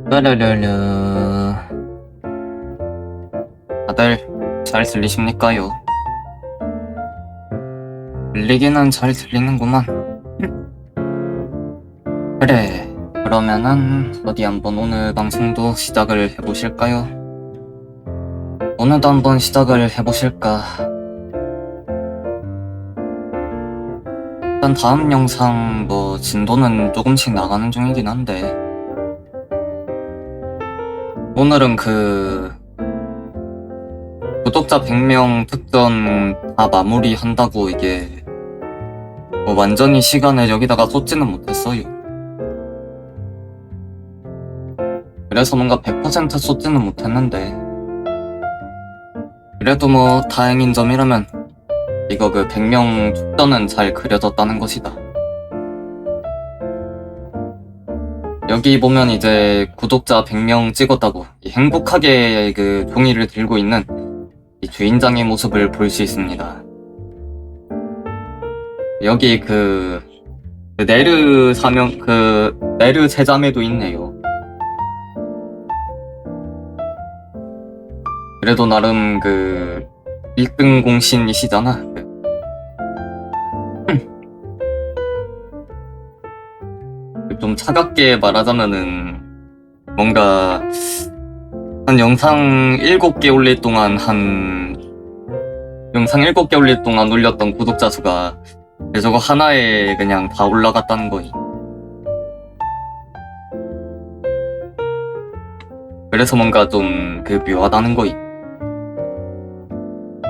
르르르르. 다들 잘 들리십니까요? 들리기는 잘 들리는구만. 그래, 그러면은 어디 한번 오늘 방송도 시작을 해보실까요? 오늘도 한번 시작을 해보실까? 일단 다음 영상 진도는 조금씩 나가는 중이긴 한데 오늘은 구독자 100명 특전 다 마무리한다고 이게 완전히 시간을 여기다가 쏟지는 못했어요. 그래서 뭔가 100% 쏟지는 못했는데 그래도 다행인 점이라면 이거 100명 특전은 잘 그려졌다는 것이다. 여기 보면 이제 구독자 100명 찍었다고 행복하게 종이를 들고 있는 이 주인장의 모습을 볼 수 있습니다. 여기 네르 사명 네르 세자매도 있네요. 그래도 나름 1등 공신이시잖아. 좀 차갑게 말하자면은 뭔가 한 영상 7개 올릴 동안 올렸던 구독자 수가 저거 하나에 그냥 다 올라갔다는 거니. 그래서 뭔가 좀 묘하다는 거이.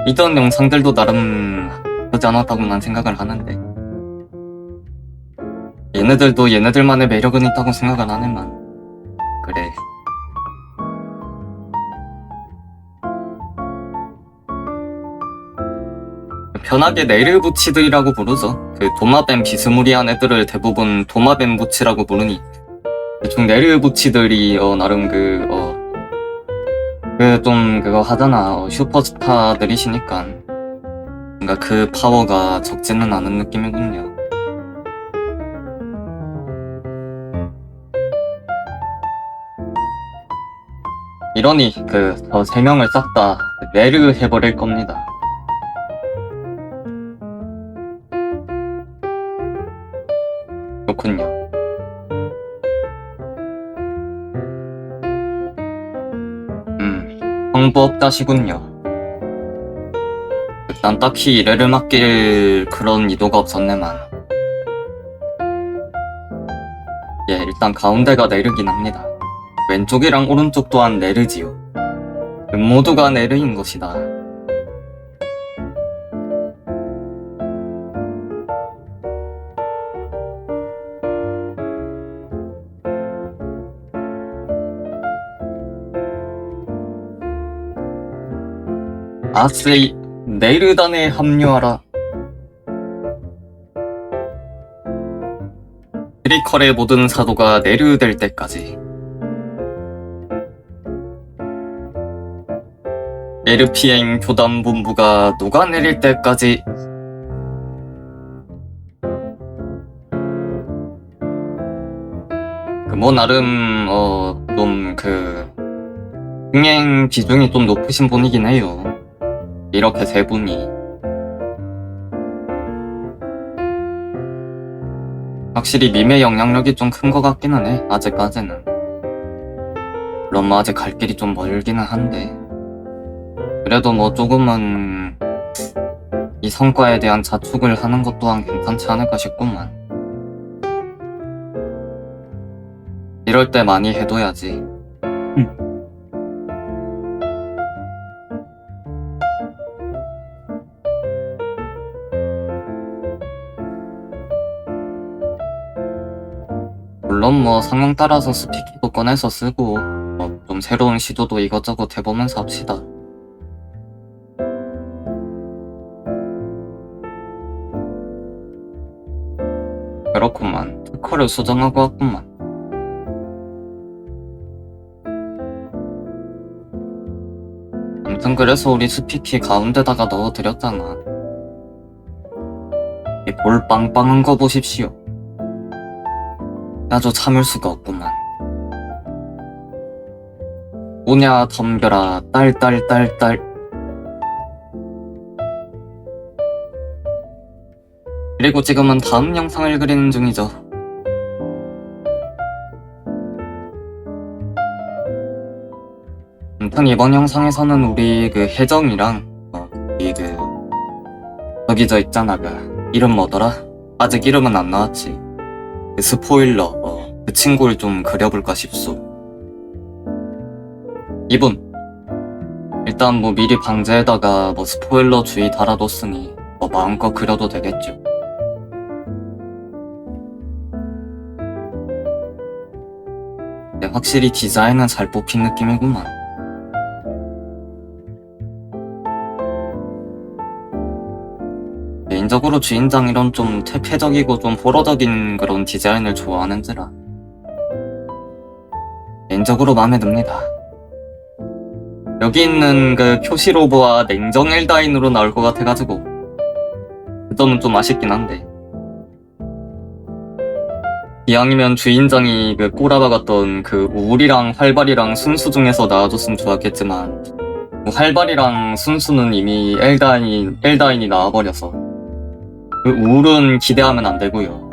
이전 영상들도 나름 나쁘지 않았다고 난 생각을 하는데 얘네들도 얘네들만의 매력은 있다고 생각은 하네만. 그래. 편하게 네일 부치들이라고 부르죠. 도마뱀 비스무리한 애들을 대부분 도마뱀 부치라고 부르니 대충 네일 부치들이 나름 좀 그거 하잖아. 슈퍼스타들이시니까 뭔가 그 파워가 적지는 않은 느낌이군요. 이러니 저 3명을 싹 다 네르 해버릴 겁니다. 그렇군요. 성부업자시군요. 일단 딱히 이래를 맡길 그런 의도가 없었네만. 예, 일단 가운데가 네르긴 합니다. 왼쪽이랑 오른쪽 또한 네르지요. 모두가 네르인 것이다. 아세이 네르단에 합류하라. 크리컬의 모든 사도가 네르 될 때까지. 에르피엥 교단본부가 녹아내릴 때까지. 나름 좀 흥행 비중이 좀 높으신 분이긴 해요. 이렇게 3분이 확실히 밈의 영향력이 좀 큰 것 같기는 해. 아직까지는. 물론 아직 갈 길이 좀 멀기는 한데 그래도 조금은 이 성과에 대한 자축을 하는 것 또한 괜찮지 않을까 싶구만. 이럴 때 많이 해둬야지. 물론 상황 따라서 스피키도 꺼내서 쓰고 좀 새로운 시도도 이것저것 해보면서 합시다. 그렇구만. 특허를 수정하고 왔구만. 아무튼 그래서 우리 스피키 가운데다가 넣어드렸잖아. 이 볼 빵빵한 거 보십시오. 아주 참을 수가 없구만. 오냐 덤벼라 딸딸딸딸. 그리고 지금은 다음 영상을 그리는 중이죠. 아무튼 이번 영상에서는 우리 그 혜정이랑 저기 저 있잖아, 그 이름 뭐더라? 아직 이름은 안 나왔지. 그 스포일러 그 친구를 좀 그려볼까 싶소. 이분 일단 뭐 미리 방제에다가 뭐 스포일러 주의 달아뒀으니 뭐 마음껏 그려도 되겠죠. 근데 확실히 디자인은 잘 뽑힌 느낌이구만. 개인적으로 주인장 이런 좀 퇴폐적이고 좀 호러적인 그런 디자인을 좋아하는지라 개인적으로 마음에 듭니다. 여기 있는 그 표시로브와 냉정 엘다인으로 나올 것 같아가지고 그 점은 좀 아쉽긴 한데, 이왕이면 주인장이 그 꼬라박았던 그 우울이랑 활발이랑 순수 중에서 나와줬으면 좋았겠지만 뭐 활발이랑 순수는 이미 엘다인이 나와버려서 그 우울은 기대하면 안 되고요.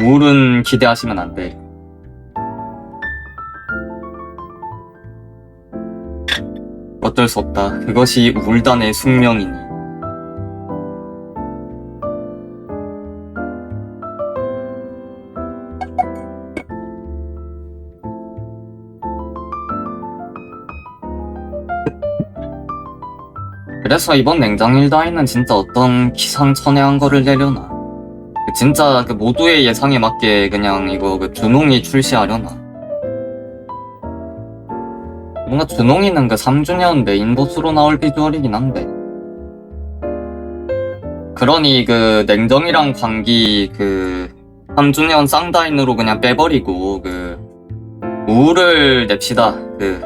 우울은 기대하시면 안 돼. 어쩔 수 없다. 그것이 우울단의 숙명이니. 그래서 이번 냉장일다이는 진짜 어떤 기상천외한 거를 내려나. 진짜 그 모두의 예상에 맞게 그냥 이거 그 준홍이 출시하려나. 뭔가 준홍이는 그 3주년 메인 보스로 나올 비주얼이긴 한데, 그러니 그 냉정이랑 광기 그 3주년 쌍다인으로 그냥 빼버리고 그 우를 냅시다. 그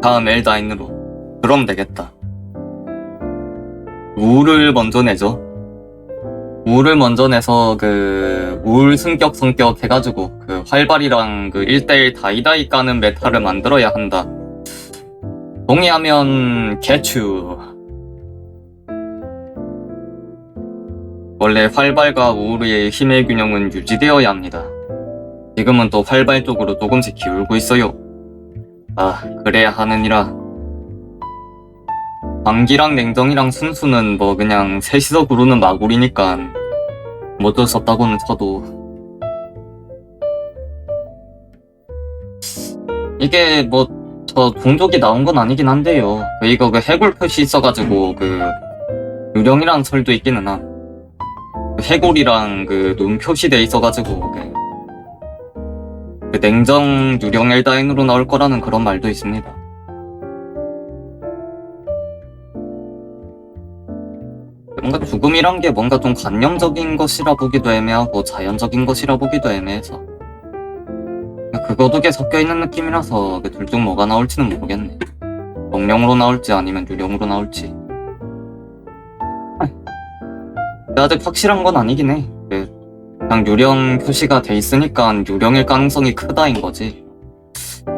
다음 엘다인으로. 그럼 되겠다. 우를 먼저 내죠. 우를 먼저 내서 그 우울 성격 해가지고 그 활발이랑 그 1대1 다이다이 까는 메타를 만들어야 한다. 동의하면 개추. 원래 활발과 우울의 힘의 균형은 유지되어야 합니다. 지금은 또 활발 쪽으로 조금씩 기울고 있어요. 아, 그래야 하느니라. 광기랑 냉정이랑 순수는 뭐 그냥 셋이서 구르는 마구리니까 뭐 어쩔 수 없다고는 쳐도, 이게 뭐 저 종족이 나온 건 아니긴 한데요. 이거 그 해골 표시 있어가지고 그 유령이랑 설도 있기는 함. 해골이랑 그 눈 표시돼 있어가지고 그 냉정 유령 엘다인으로 나올 거라는 그런 말도 있습니다. 뭔가 죽음이란 게 뭔가 좀 관념적인 것이라 보기도 애매하고 자연적인 것이라 보기도 애매해서 그거 두 개 섞여있는 느낌이라서 그 둘 중 뭐가 나올지는 모르겠네. 정령으로 나올지 아니면 유령으로 나올지. 아직 확실한 건 아니긴 해. 그냥 유령 표시가 돼 있으니까 유령일 가능성이 크다인 거지.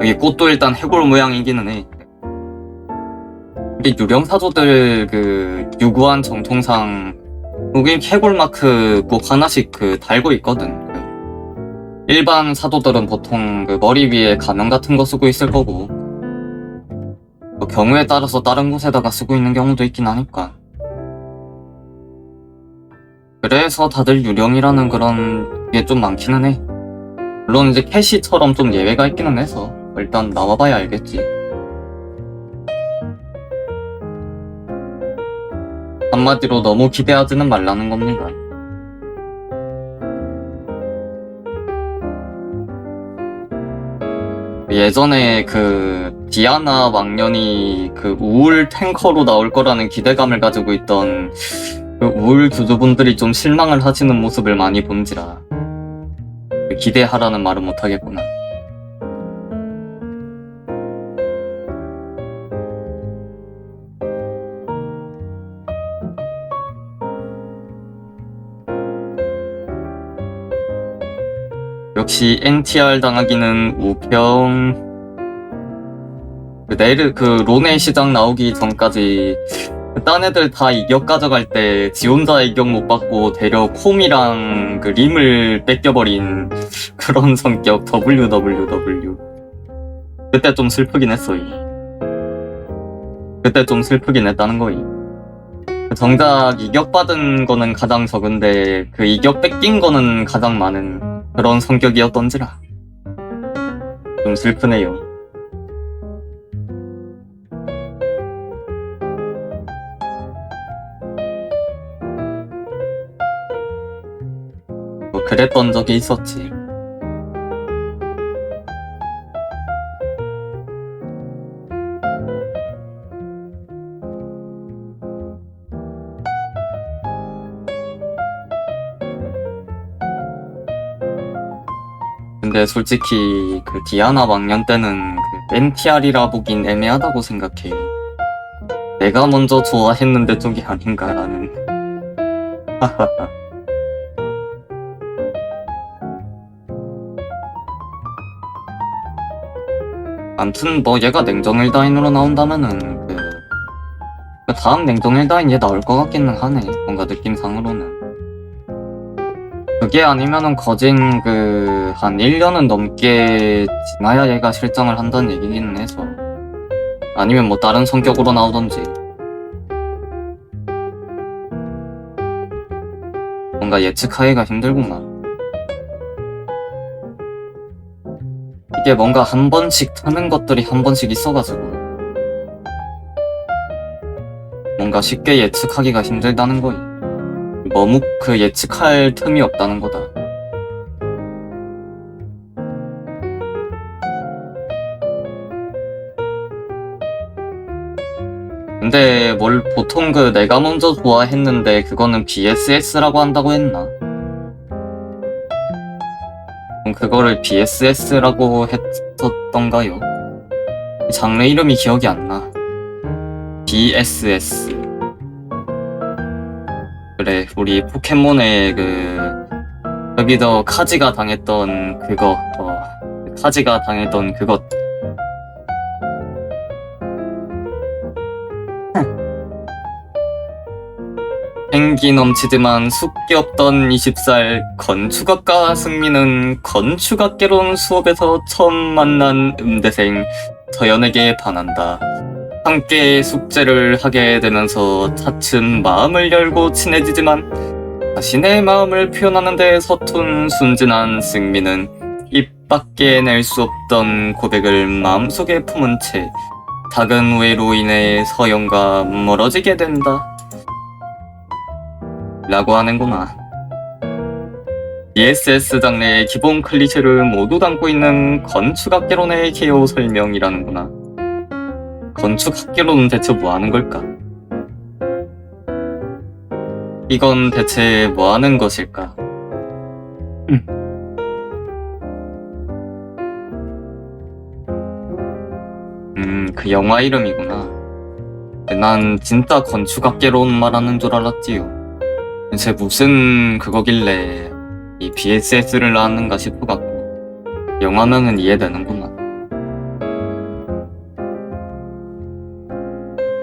여기 꽃도 일단 해골 모양이기는 해. 우리 유령 사조들 그 유구한 정통상 여기 해골 마크 꼭 하나씩 그 달고 있거든. 일반 사도들은 보통 그 머리 위에 가면 같은 거 쓰고 있을 거고, 뭐 경우에 따라서 다른 곳에다가 쓰고 있는 경우도 있긴 하니까. 그래서 다들 유령이라는 그런 게 좀 많기는 해. 물론 이제 캐시처럼 좀 예외가 있기는 해서 일단 나와봐야 알겠지. 한마디로 너무 기대하지는 말라는 겁니다. 예전에 그 디아나 왕년이 그 우울 탱커로 나올 거라는 기대감을 가지고 있던 그 우울 주주분들이 좀 실망을 하시는 모습을 많이 본지라 기대하라는 말은 못하겠구나. 역시 NTR 당하기는 우평. 그 론의 시장 나오기 전까지 딴 애들 다 이격 가져갈 때 지 혼자 이격 못 받고 되려 콤이랑 그 림을 뺏겨버린 그런 성격 WWW. 그때 좀 슬프긴 했어. 그때 좀 슬프긴 했다는 거이. 정작 이격 받은 거는 가장 적은데 그 이격 뺏긴 거는 가장 많은 그런 성격이었던지라 좀 슬프네요. 뭐 그랬던 적이 있었지. 근데 솔직히 그 디아나 망년 때는 그 NTR이라 보긴 애매하다고 생각해요. 내가 먼저 좋아했는데 쪽이 아닌가라는. 하하하. 암튼 뭐 얘가 냉정일다인으로 나온다면은 그 다음 냉정일다인 얘 나올 것 같기는 하네. 뭔가 느낌상으로는. 그게 아니면은 거진 한 1년은 넘게 지나야 얘가 실장을 한다는 얘기기는 해서. 아니면 뭐 다른 성격으로 나오던지. 뭔가 예측하기가 힘들구만. 이게 뭔가 한 번씩 트는 것들이 한 번씩 있어가지고 뭔가 쉽게 예측하기가 힘들다는 거이. 너무 예측할 틈이 없다는 거다. 근데 뭘 보통 내가 먼저 좋아했는데 그거는 BSS라고 한다고 했나? 그거를 BSS라고 했었던가요? 장르 이름이 기억이 안 나. BSS. 그래, 우리 포켓몬의 여기서 카지가 당했던 그거, 카지가 당했던 그것. 생기 넘치지만 숙기 없던 20살 건축학과 승민은 건축학개론 수업에서 처음 만난 음대생 서연에게 반한다. 함께 숙제를 하게 되면서 차츰 마음을 열고 친해지지만 자신의 마음을 표현하는 데 서툰 순진한 승민은 입 밖에 낼 수 없던 고백을 마음속에 품은 채 작은 오해로 인해 서연과 멀어지게 된다. 라고 하는구나. BSS 장르의 기본 클리셰를 모두 담고 있는 건축학개론의 개요 설명이라는구나. 건축학개론은 대체 뭐 하는 걸까? 이건 대체 뭐 하는 것일까? 그 영화 이름이구나. 난 진짜 건축학개론 말하는 줄 알았지요. 대체 무슨 그거길래 이 BSS를 나왔는가 싶어갖고 영화면은 이해되는구만.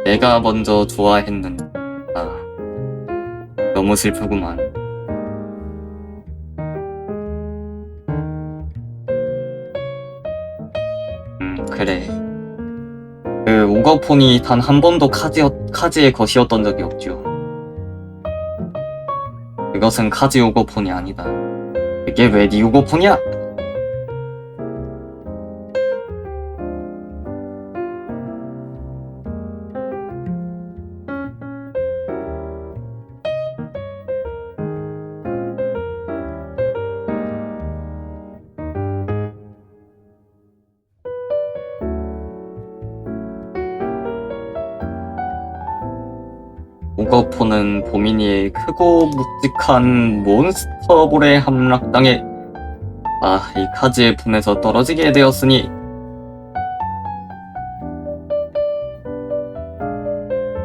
내가 먼저 좋아했는데 너무 슬프구만. 그래. 오거폰이 단 한 번도 카지의 것이었던 적이 없죠. 그것은 카지 오거폰이 아니다. 그게 왜 니 오거폰이야? 오거폰은 보미니의 크고 묵직한 몬스터볼에 함락당해 이 카지의 품에서 떨어지게 되었으니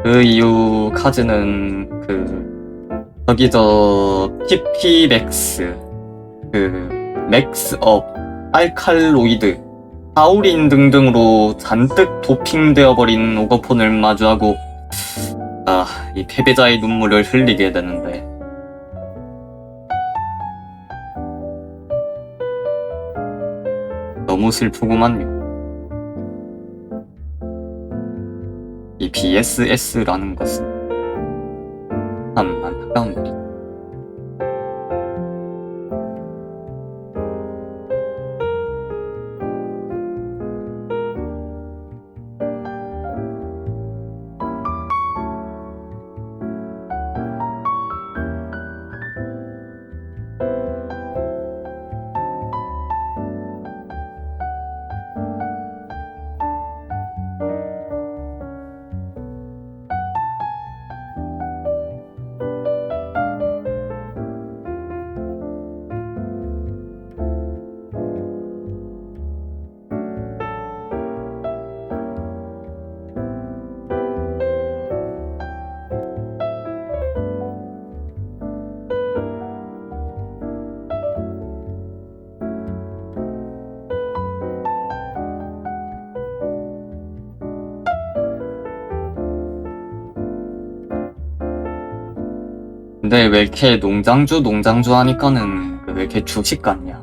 그 이후 카지는 PP 맥스 맥스업 알칼로이드 하울인 등등으로 잔뜩 도핑되어버린 오거폰을 마주하고 이 패배자의 눈물을 흘리게 되는데, 너무 슬프구만요. 이 BSS라는 것은 참 안타까운 일이죠. 근데 왜 이렇게 농장주 하니까는 왜 이렇게 주식 같냐?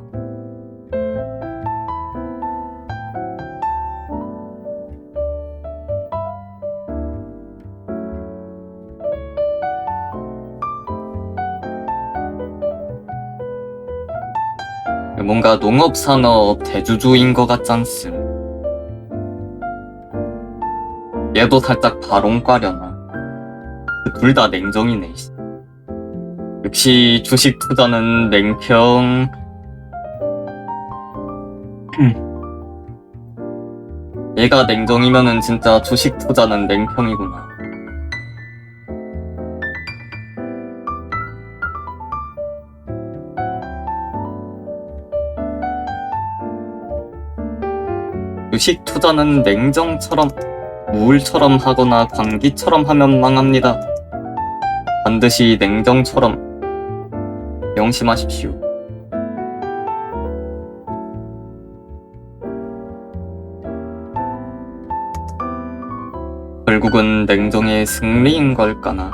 뭔가 농업산업 대주주인 것 같잖음. 얘도 살짝 발언과려나. 둘 다 냉정이네. 역시 주식 투자는 냉평. 얘가 냉정이면은 진짜 주식 투자는 냉평이구나. 주식 투자는 냉정처럼, 우울처럼 하거나 광기처럼 하면 망합니다. 반드시 냉정처럼 명심하십시오. 결국은 냉정의 승리인 걸까나.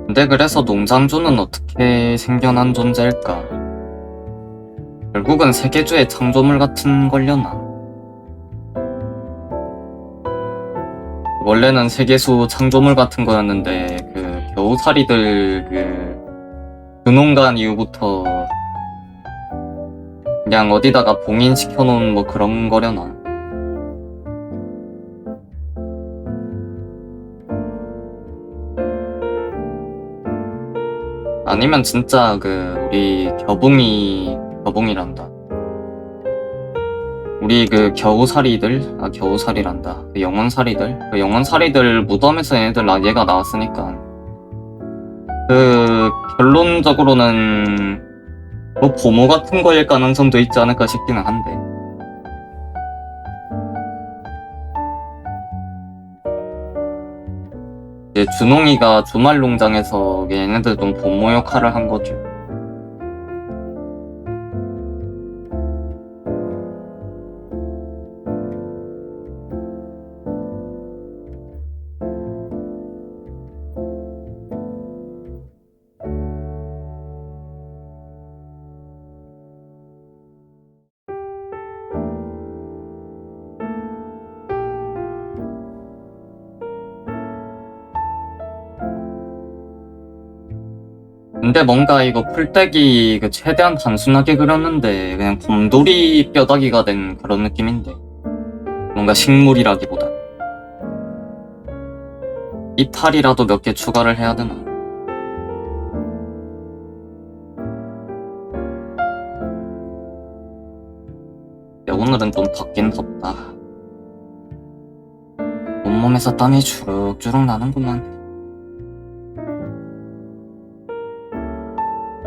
근데 그래서 농장주는 어떻게 생겨난 존재일까? 결국은 세계주의 창조물 같은 걸려나? 원래는 세계수 창조물 같은 거였는데 겨우살이들 근원간 이후부터 그냥 어디다가 봉인시켜놓은 뭐 그런 거려나? 아니면 진짜 우리 겨붕이란다. 우리 겨우살이란다. 영혼살이들 무덤에서 얘가 나왔으니까 결론적으로는 뭐 보모 같은 거일 가능성도 있지 않을까 싶기는 한데. 이제 준홍이가 주말 농장에서 얘네들 좀 보모 역할을 한 거죠. 근데 뭔가 이거 풀떼기 최대한 단순하게 그렸는데 그냥 곰돌이 뼈다귀가 된 그런 느낌인데, 뭔가 식물이라기보다 이탈이라도 몇 개 추가를 해야 되나? 야, 오늘은 좀 덥긴 덥다. 온몸에서 땀이 주룩주룩 나는구만.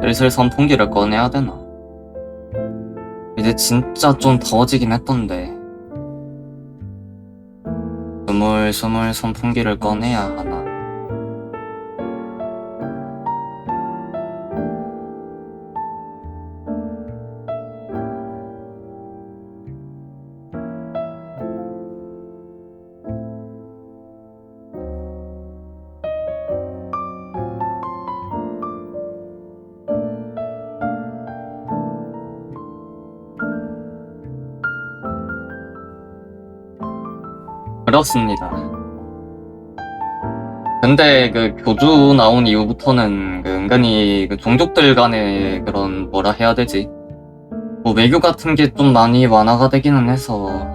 슬슬 선풍기를 꺼내야 되나? 이제 진짜 좀 더워지긴 했던데 스물스물 선풍기를 꺼내야 하나? 그렇습니다. 근데 교주 나온 이후부터는 은근히 종족들 간의 그런 뭐라 해야 되지? 뭐 외교 같은 게 좀 많이 완화가 되기는 해서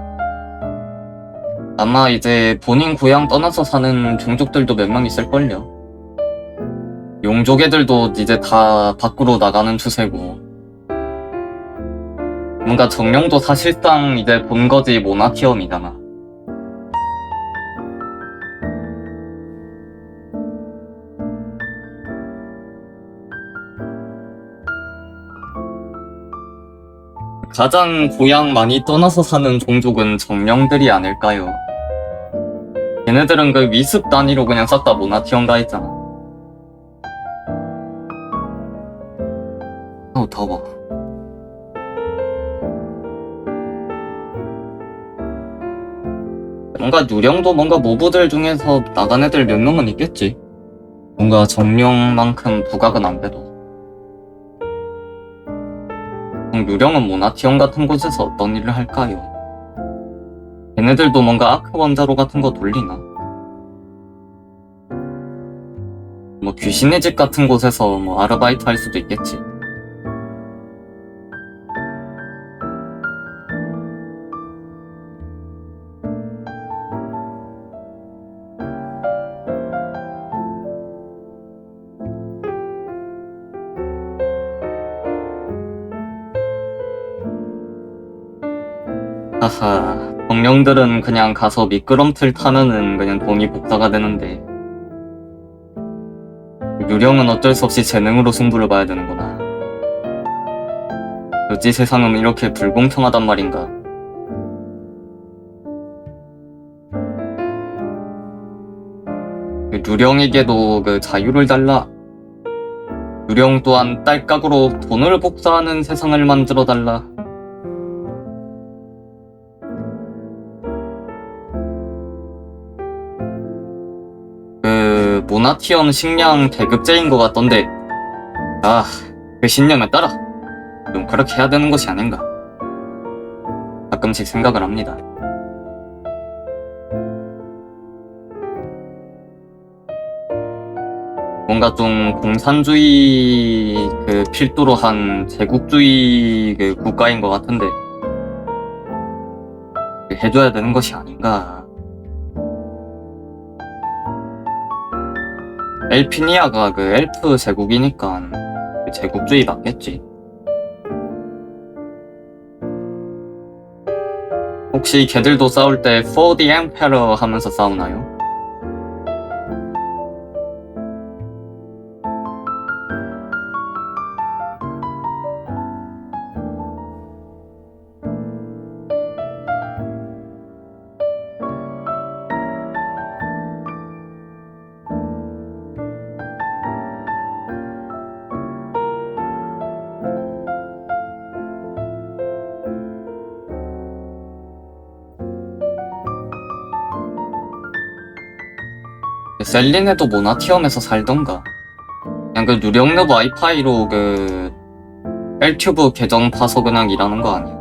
아마 이제 본인 고향 떠나서 사는 종족들도 몇 명 있을걸요. 용족 애들도 이제 다 밖으로 나가는 추세고, 뭔가 정령도 사실상 이제 본거지 모나티엄이잖아. 가장 고향 많이 떠나서 사는 종족은 정령들이 아닐까요? 걔네들은 위습 단위로 그냥 싹 다 모나티엄 가 있잖아. 더워. 뭔가 유령도 뭔가 모브들 중에서 나간 애들 몇 명은 있겠지. 뭔가 정령만큼 부각은 안 돼도. 유령은 모나티엄 같은 곳에서 어떤 일을 할까요? 걔네들도 뭔가 아크 원자로 같은 거 돌리나? 뭐 귀신의 집 같은 곳에서 뭐 아르바이트 할 수도 있겠지. 하하, 정령들은 그냥 가서 미끄럼틀 타면은 그냥 돈이 복사가 되는데 유령은 어쩔 수 없이 재능으로 승부를 봐야 되는구나. 어찌 세상은 이렇게 불공평하단 말인가. 유령에게도 자유를 달라. 유령 또한 딸깍으로 돈을 복사하는 세상을 만들어 달라. 모나티엄 식량 대급제인 것 같던데, 그 신념에 따라 좀 그렇게 해야 되는 것이 아닌가 가끔씩 생각을 합니다. 뭔가 좀 공산주의 필두로 한 제국주의 국가인 것 같은데 해줘야 되는 것이 아닌가. 엘피니아가 엘프 제국이니까 제국주의 맞겠지. 혹시 걔들도 싸울 때 For the Emperor 하면서 싸우나요? 셀린에도 모나티엄에서 살던가. 그냥 그 유령급 와이파이로 그 셀튜브 계정 파서 그냥 일하는 거 아니야?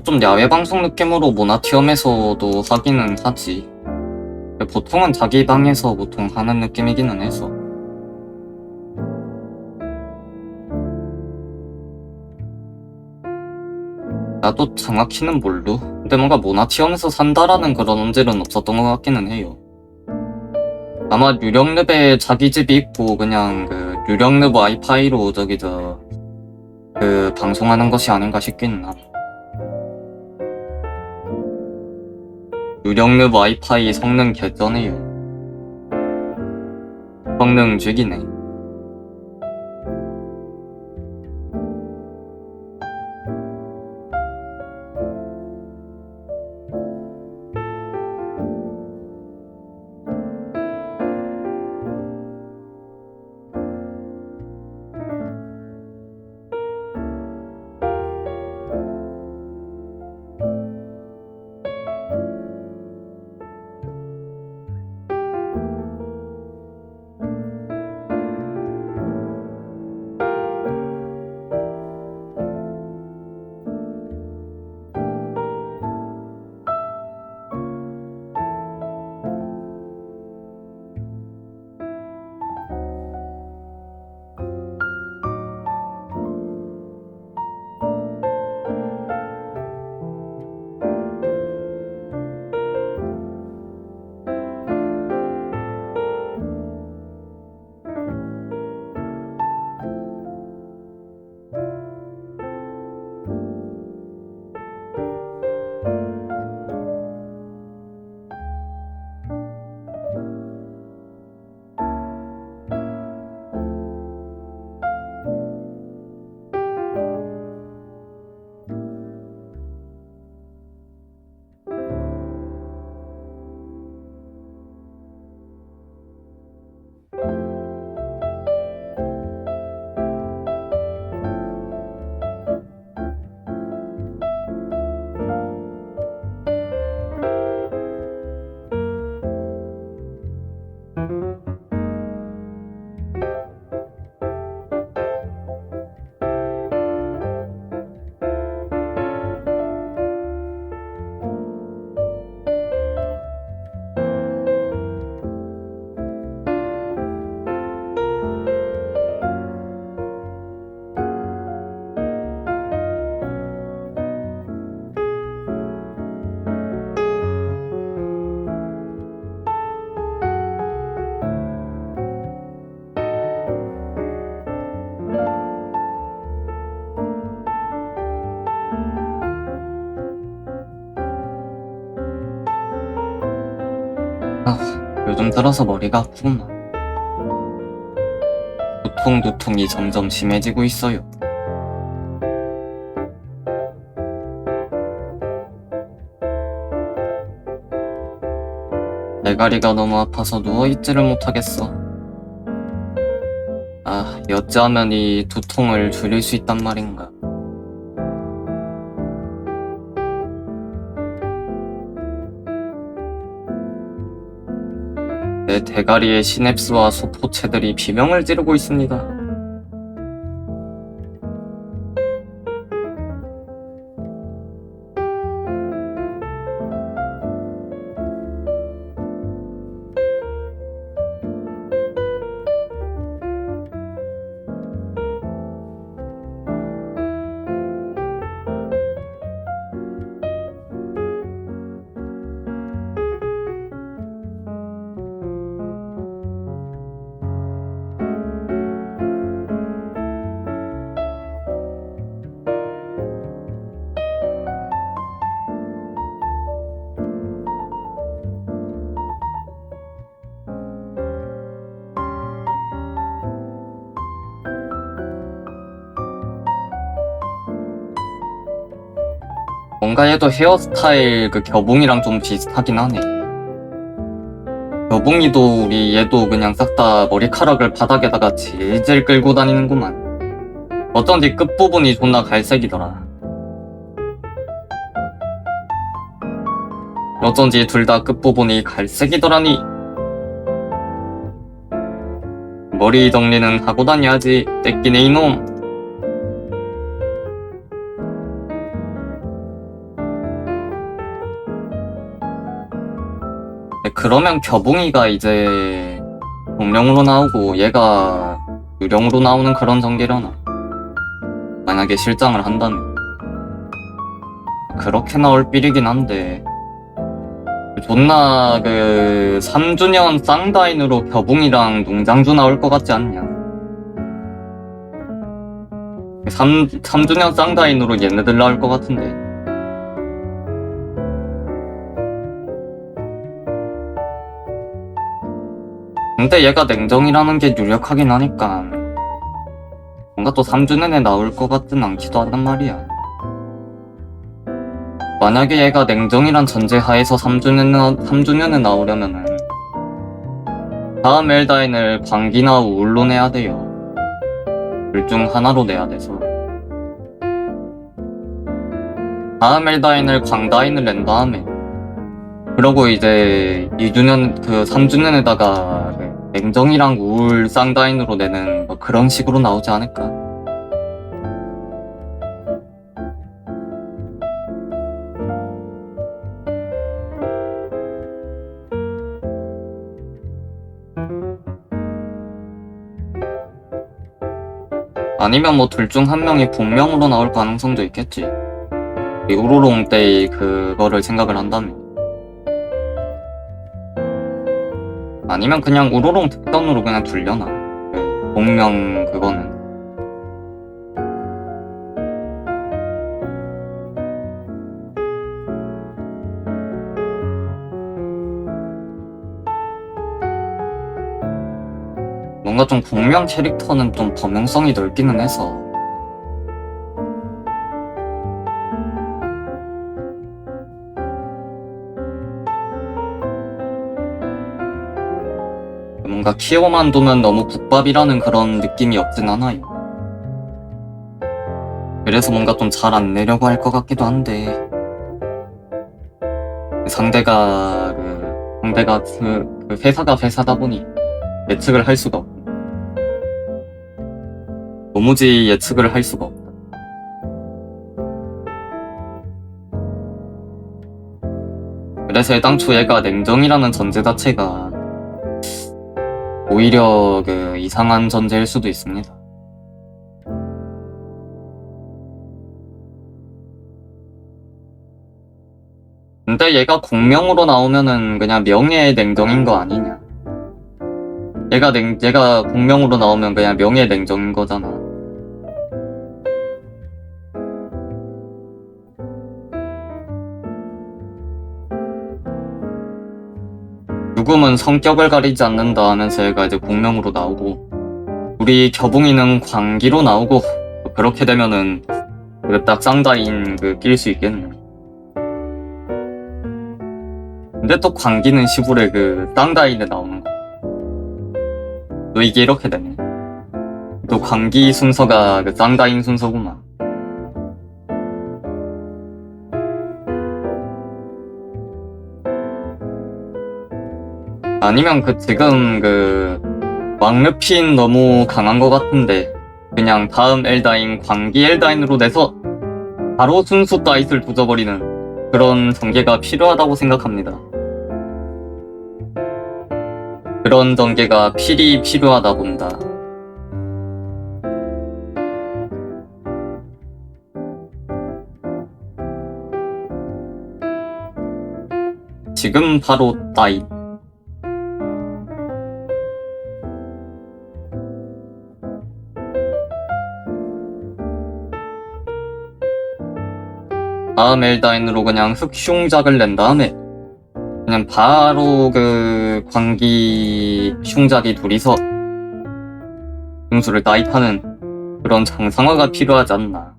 좀 야외 방송 느낌으로 모나티엄에서도 하기는 하지. 보통은 자기 방에서 보통 하는 느낌이기는 해서. 나도 정확히는 몰루. 근데 뭔가 모나티엄에서 산다라는 그런 언질은 없었던 것 같기는 해요. 아마 유령늪에 자기 집이 있고 그냥 그 유령늪 와이파이로 그 방송하는 것이 아닌가 싶기는 함. 유령늪 와이파이 성능 개쩌네요. 성능 죽이네. 요즘 들어서 머리가 아프구나. 두통이 점점 심해지고 있어요. 대가리가 너무 아파서 누워있지를 못하겠어. 여짜하면 이 두통을 줄일 수 있단 말인가. 내 대가리의 시냅스와 소포체들이 비명을 지르고 있습니다. 뭔가 해도 헤어스타일 그 겨봉이랑 좀 비슷하긴 하네. 여봉이도 우리 얘도 그냥 싹 다 머리카락을 바닥에다가 질질 끌고 다니는구만. 어쩐지 끝부분이 존나 갈색이더라. 어쩐지 둘 다 끝부분이 갈색이더라니. 머리 정리는 하고 다녀야지, 떼끼네 이놈. 그러면 겨봉이가 이제 공룡으로 나오고 얘가 유령으로 나오는 그런 전개려나? 만약에 실장을 한다면 그렇게 나올 삘이긴 한데 존나 3주년 쌍다인으로 겨봉이랑 농장주 나올 것 같지 않냐? 3주년 쌍다인으로 얘네들 나올 것 같은데. 근데 얘가 냉정이라는 게 유력하긴 하니까 뭔가 또 3주년에 나올 것 같진 않기도 하단 말이야. 만약에 얘가 냉정이란 전제하에서 3주년에 나오려면은 다음 엘다인을 광기나 우울로 내야 돼요. 둘 중 하나로 내야 돼서 다음 엘다인을 광다인을 낸 다음에 그러고 이제 3주년에다가 냉정이랑 우울 쌍다인으로 내는 뭐 그런 식으로 나오지 않을까? 아니면 뭐 둘 중 한 명이 본명으로 나올 가능성도 있겠지. 이 우로롱 때의 그거를 생각을 한다면. 아니면 그냥 우로롱 특전으로 그냥 둘려나. 본명 그거는. 뭔가 좀 공명 캐릭터는 좀 범용성이 넓기는 해서 뭔가 키워만 두면 너무 국밥이라는 그런 느낌이 없진 않아요. 그래서 뭔가 좀 잘 안 내려고 할 것 같기도 한데 상대가 회사가 회사다 보니 예측을 할 수가 없고 도무지 예측을 할 수가 없다. 그래서 애당초 얘가 냉정이라는 전제 자체가 오히려 이상한 전제일 수도 있습니다. 근데 얘가 공명으로 나오면은 그냥 명예의 냉정인 거 아니냐? 얘가 공명으로 나오면 그냥 명예의 냉정인 거잖아. 죽음은 성격을 가리지 않는다 하면서 얘가 이제 공명으로 나오고 우리 겨붕이는 광기로 나오고 그렇게 되면은 딱 쌍다인 낄 수 있겠네. 근데 또 광기는 시골에 쌍다인에 나오는 거. 또 이게 이렇게 되네. 또 광기 순서가 쌍다인 순서구만. 아니면 지금 왕르핀 너무 강한 것 같은데 그냥 다음 엘다인 광기 엘다인으로 내서 바로 순수 다잇을 조져버리는 그런 전개가 필요하다고 생각합니다. 그런 전개가 필요하다 본다. 지금 바로 다잇. 다음 엘다인으로 그냥 흑흉작을 낸 다음에 그냥 바로 광기 흉작이 둘이서 분수를 다입하는 그런 장상화가 필요하지 않나.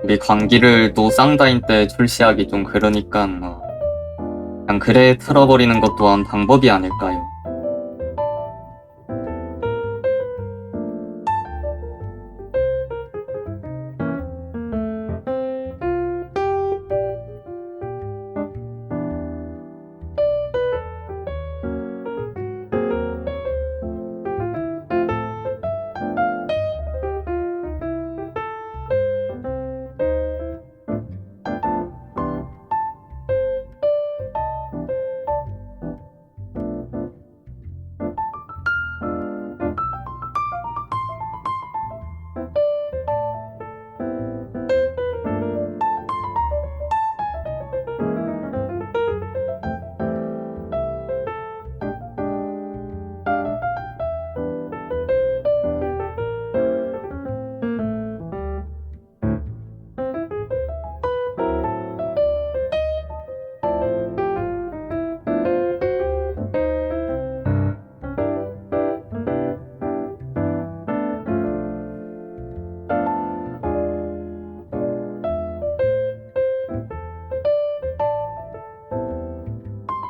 우리 광기를 또 쌍다인 때 출시하기 좀 그러니까 그냥 그래 틀어버리는 것 또한 방법이 아닐까요?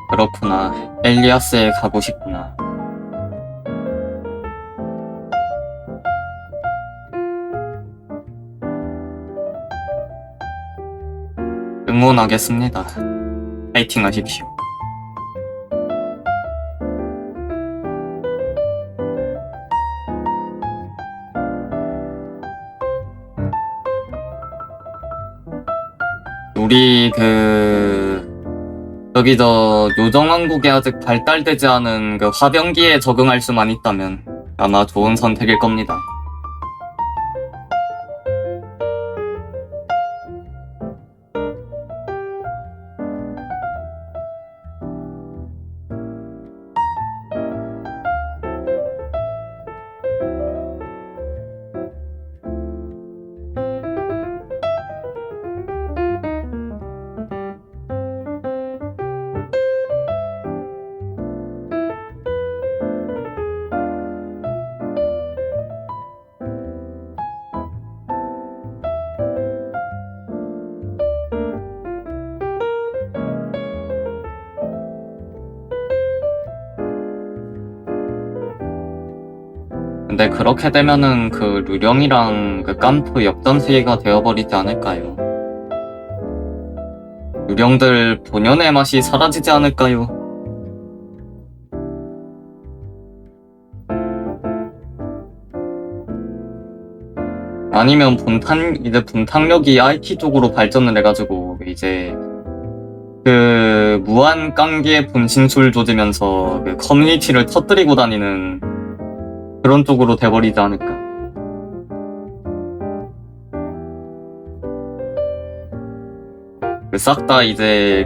그렇구나. 엘리아스에 가고 싶구나. 응원하겠습니다. 파이팅 하십시오. 우리 저기 요정왕국에 아직 발달되지 않은 그 화병기에 적응할 수만 있다면 아마 좋은 선택일 겁니다. 근데 그렇게 되면은 그 루령이랑 그 깐프 역전세계가 되어버리지 않을까요? 루령들 본연의 맛이 사라지지 않을까요? 아니면 이제 분탕력이 IT 쪽으로 발전을 해가지고 이제 그 무한 깡기의 분신술 조지면서 그 커뮤니티를 터뜨리고 다니는 그런 쪽으로 돼버리지 않을까. 싹 다 이제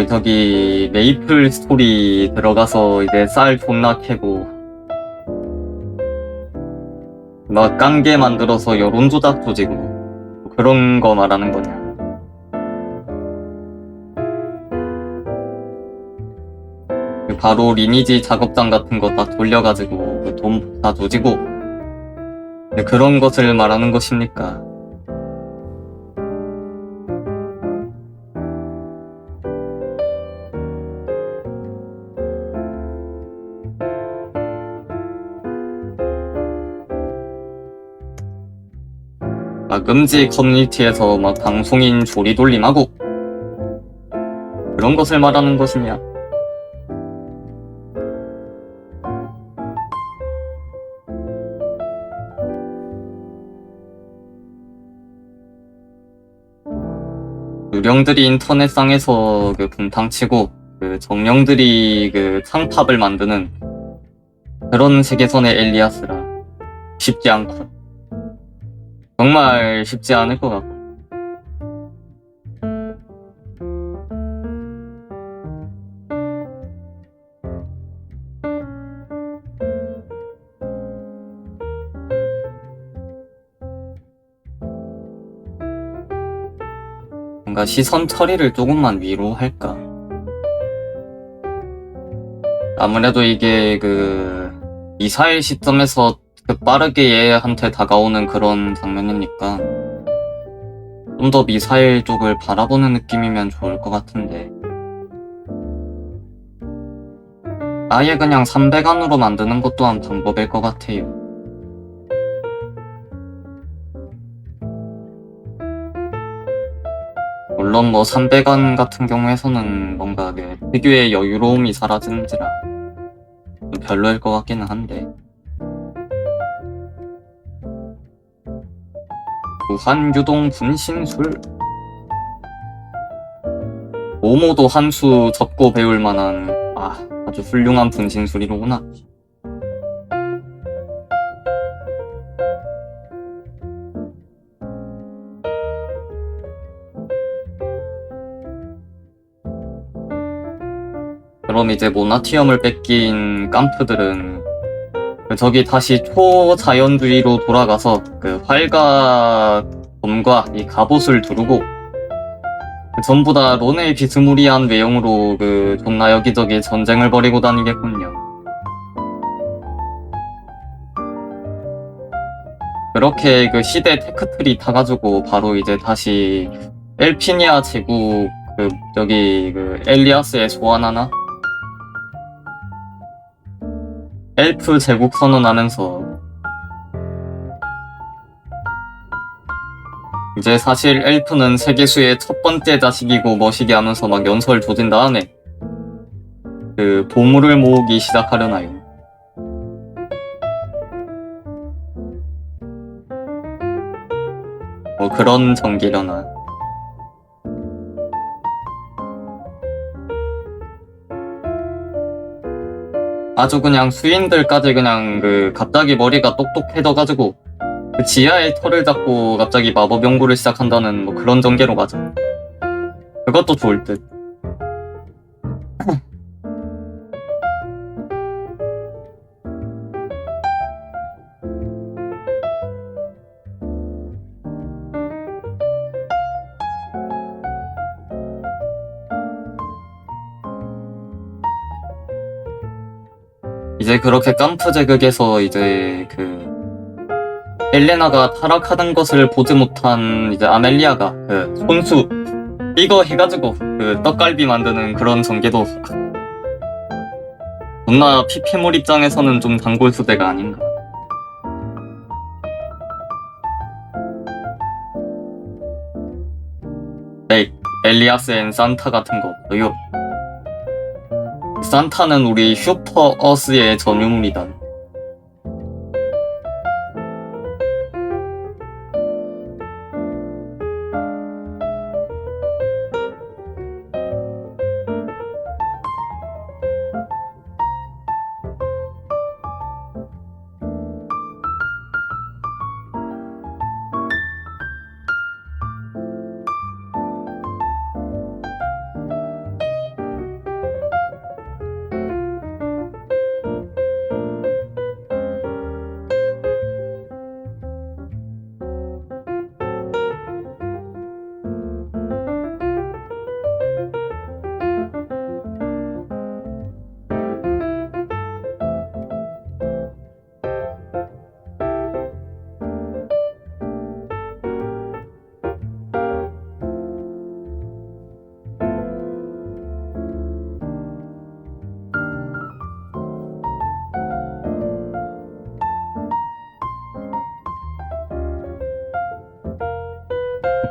저기 메이플 스토리 들어가서 이제 쌀 존나 캐고 막 깡게 만들어서 여론 조작 조지고 그런 거 말하는 거냐. 바로 리니지 작업장 같은 거 딱 돌려가지고 돈 다 조지고 그런 것을 말하는 것입니까? 막 음지 커뮤니티에서 막 방송인 조리돌림하고 그런 것을 말하는 것이냐? 유령들이 인터넷상에서 분탕치고 정령들이 창팝을 만드는 그런 세계선의 엘리아스라 쉽지 않고 정말 쉽지 않을 것 같고 뭔가 시선 처리를 조금만 위로 할까? 아무래도 이게 미사일 시점에서 빠르게 얘한테 다가오는 그런 장면이니까 좀 더 미사일 쪽을 바라보는 느낌이면 좋을 것 같은데 아예 그냥 300안으로 만드는 것 또한 방법일 것 같아요. 물론 뭐 300안 같은 경우에서는 뭔가 그 특유의 여유로움이 사라지는지라 좀 별로일 것 같기는 한데 무한유동 분신술 모모도 한 수 접고 배울 만한 아주 훌륭한 분신술이로구나. 그럼 이제 모나티엄을 뺏긴 깜프들은 저기 다시 초자연주의로 돌아가서 그 활과 검과 이 갑옷을 두르고 전부 다 론의 비스무리한 외형으로 그 존나 여기저기 전쟁을 벌이고 다니겠군요. 그렇게 그 시대 테크트리 타가지고 바로 이제 다시 엘피니아 제국 그 저기 그 엘리아스에 소환하나? 엘프 제국 선언하면서 이제 사실 엘프는 세계수의 첫 번째 자식이고 머시기 하면서 막 연설 조진 다음에 그 보물을 모으기 시작하려나요. 뭐 그런 전기려나. 아주 그냥 수인들까지 그냥 그 갑자기 머리가 똑똑해져가지고 그 지하의 털을 잡고 갑자기 마법 연구를 시작한다는 뭐 그런 전개로 가자. 그것도 좋을 듯. 이제 그렇게 깜프 제국에서 이제 그 헬레나가 타락하는 것을 보지 못한 이제 아멜리아가 그 손수 이거 해가지고 그 떡갈비 만드는 그런 전개도 존나 피피몰 입장에서는 좀 단골 수대가 아닌가. 네, 엘리아스 앤 산타 같은 거 없어요. 산타는 우리 슈퍼 어스의 전유물이다.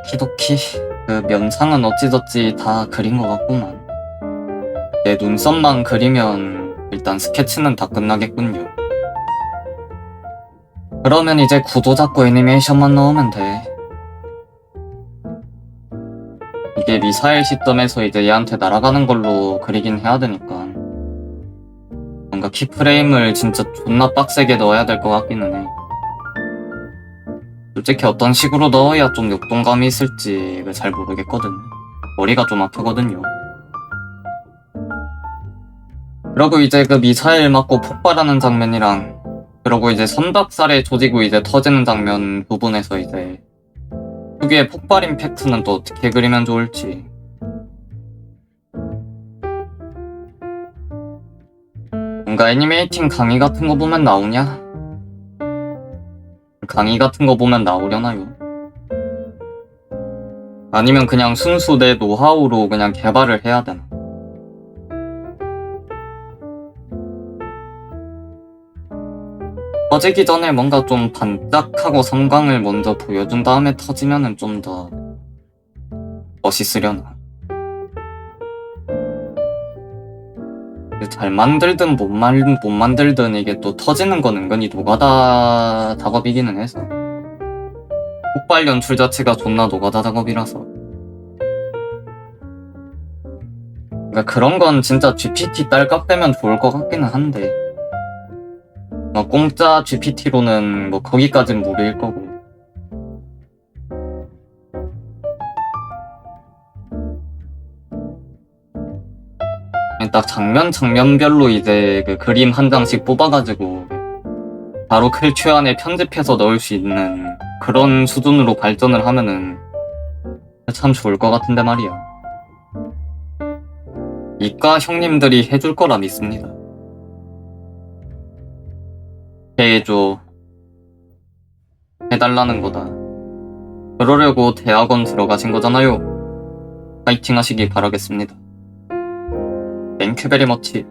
키도키 그 면상은 어찌저찌 다 그린 것 같구만. 내 눈썹만 그리면 일단 스케치는 다 끝나겠군요. 그러면 이제 구도 잡고 애니메이션만 넣으면 돼. 이게 미사일 시점에서 이제 얘한테 날아가는 걸로 그리긴 해야 되니까 뭔가 키프레임을 진짜 존나 빡세게 넣어야 될 것 같기는 해. 솔직히 어떤 식으로 넣어야 좀 역동감이 있을지 잘 모르겠거든. 머리가 좀 아프거든요. 그리고 이제 그 미사일 맞고 폭발하는 장면이랑 그리고 이제 선박살에 조지고 이제 터지는 장면 부분에서 이제 특유의 폭발 임팩트는 또 어떻게 그리면 좋을지. 뭔가 애니메이팅 강의 같은 거 보면 나오냐? 강의 같은 거 보면 나오려나요? 아니면 그냥 순수 내 노하우로 그냥 개발을 해야 되나? 터지기 전에 뭔가 좀 반짝하고 성광을 먼저 보여준 다음에 터지면은 좀 더 멋있으려나? 잘 만들든 못 만들든 이게 또 터지는 건 은근히 노가다 작업이기는 해서 폭발 연출 자체가 존나 노가다 작업이라서 그러니까 그런 건 진짜 GPT 딸깍 빼면 좋을 것 같기는 한데 뭐 공짜 GPT로는 뭐 거기까진 무리일 거고 딱 장면별로 이제 그 그림 한 장씩 뽑아가지고 바로 클추 안에 편집해서 넣을 수 있는 그런 수준으로 발전을 하면은 참 좋을 것 같은데 말이야. 이과 형님들이 해줄 거라 믿습니다. 해줘. 해달라는 거다. 그러려고 대학원 들어가신 거잖아요. 파이팅 하시길 바라겠습니다. 땡큐 베리 머치.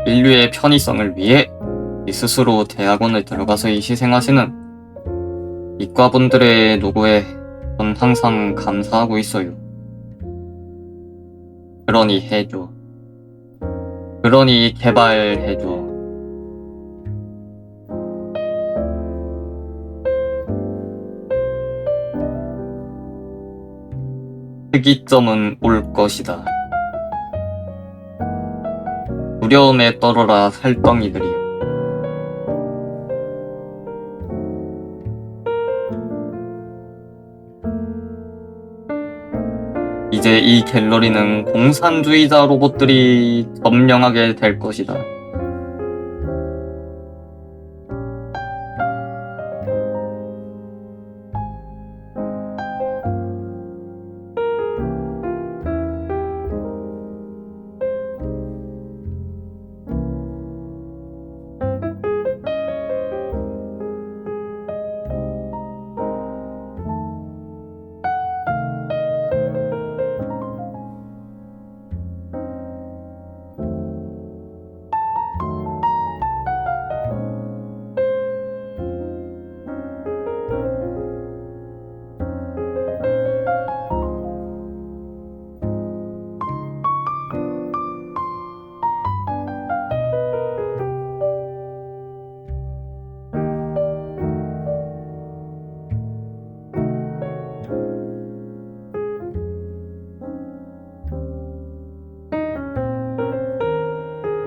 인류의 편의성을 위해 스스로 대학원을 들어가서 이 희생하시는 이과분들의 노고에 전 항상 감사하고 있어요. 그러니 해줘. 그러니 개발해줘. 특이점은 올 것이다. 두려움에 떨어라 살덩이들이여. 이제 이 갤러리는 공산주의자 로봇들이 점령하게 될 것이다.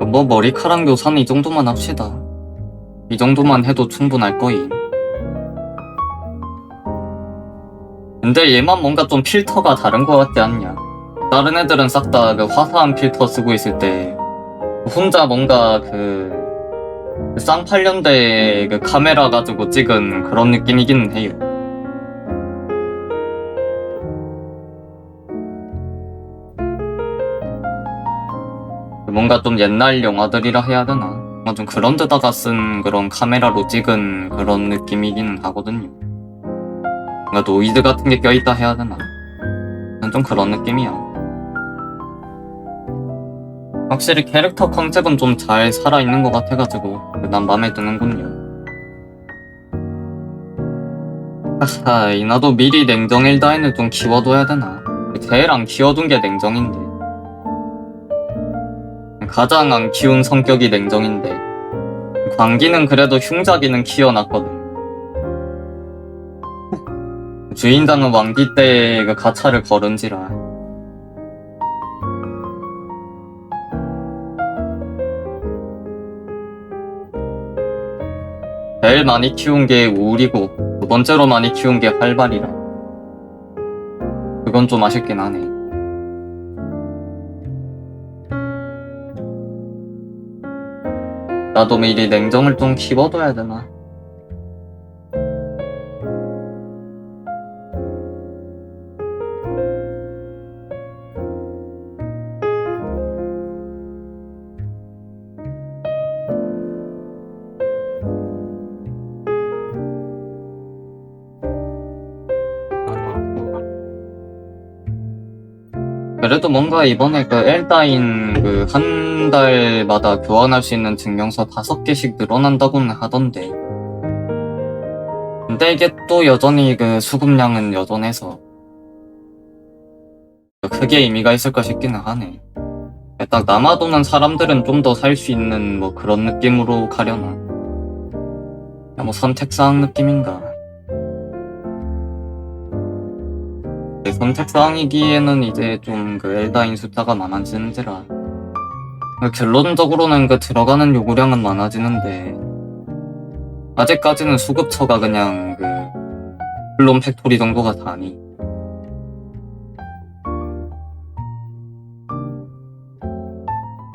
뭐 머리카락 묘사는 이 정도만 합시다. 이 정도만 해도 충분할 거임. 근데 얘만 뭔가 좀 필터가 다른 거 같지 않냐? 다른 애들은 싹 다 그 화사한 필터 쓰고 있을 때 혼자 뭔가 그 쌍팔년대 그 카메라 가지고 찍은 그런 느낌이기는 해요. 뭔가 좀 옛날 영화들이라 해야 되나? 뭔가 좀 그런 데다가 쓴 그런 카메라로 찍은 그런 느낌이기는 하거든요. 뭔가 노이즈 같은 게 껴있다 해야 되나? 좀 그런 느낌이야. 확실히 캐릭터 컨셉은 좀 잘 살아있는 것 같아가지고 난 맘에 드는군요. 하하, 나도 미리 냉정 일다인을 좀 키워둬야 되나? 제일 안 키워둔 게 냉정인데 가장 안 키운 성격이 냉정인데 광기는 그래도 흉작이는 키워놨거든. 주인장은 왕기 때 그 가차를 걸은지라 제일 많이 키운 게 우울이고 두 번째로 많이 키운 게 활발이라 그건 좀 아쉽긴 하네. 나도 미리 냉정을 좀 키워둬야 되나? 그래도 뭔가 이번에 그 엘다인 그 한 달마다 교환할 수 있는 증명서 5개씩 늘어난다고는 하던데. 근데 이게 또 여전히 그 수급량은 여전해서 크게 의미가 있을까 싶기는 하네. 딱 남아도는 사람들은 좀 더 살 수 있는 뭐 그런 느낌으로 가려나. 뭐 선택사항 느낌인가. 선택사항이기에는 이제 좀 그 엘다인 숫자가 많아지는지라. 결론적으로는 그 들어가는 요구량은 많아지는데 아직까지는 수급처가 그냥 그 플론 팩토리 정도가 다니.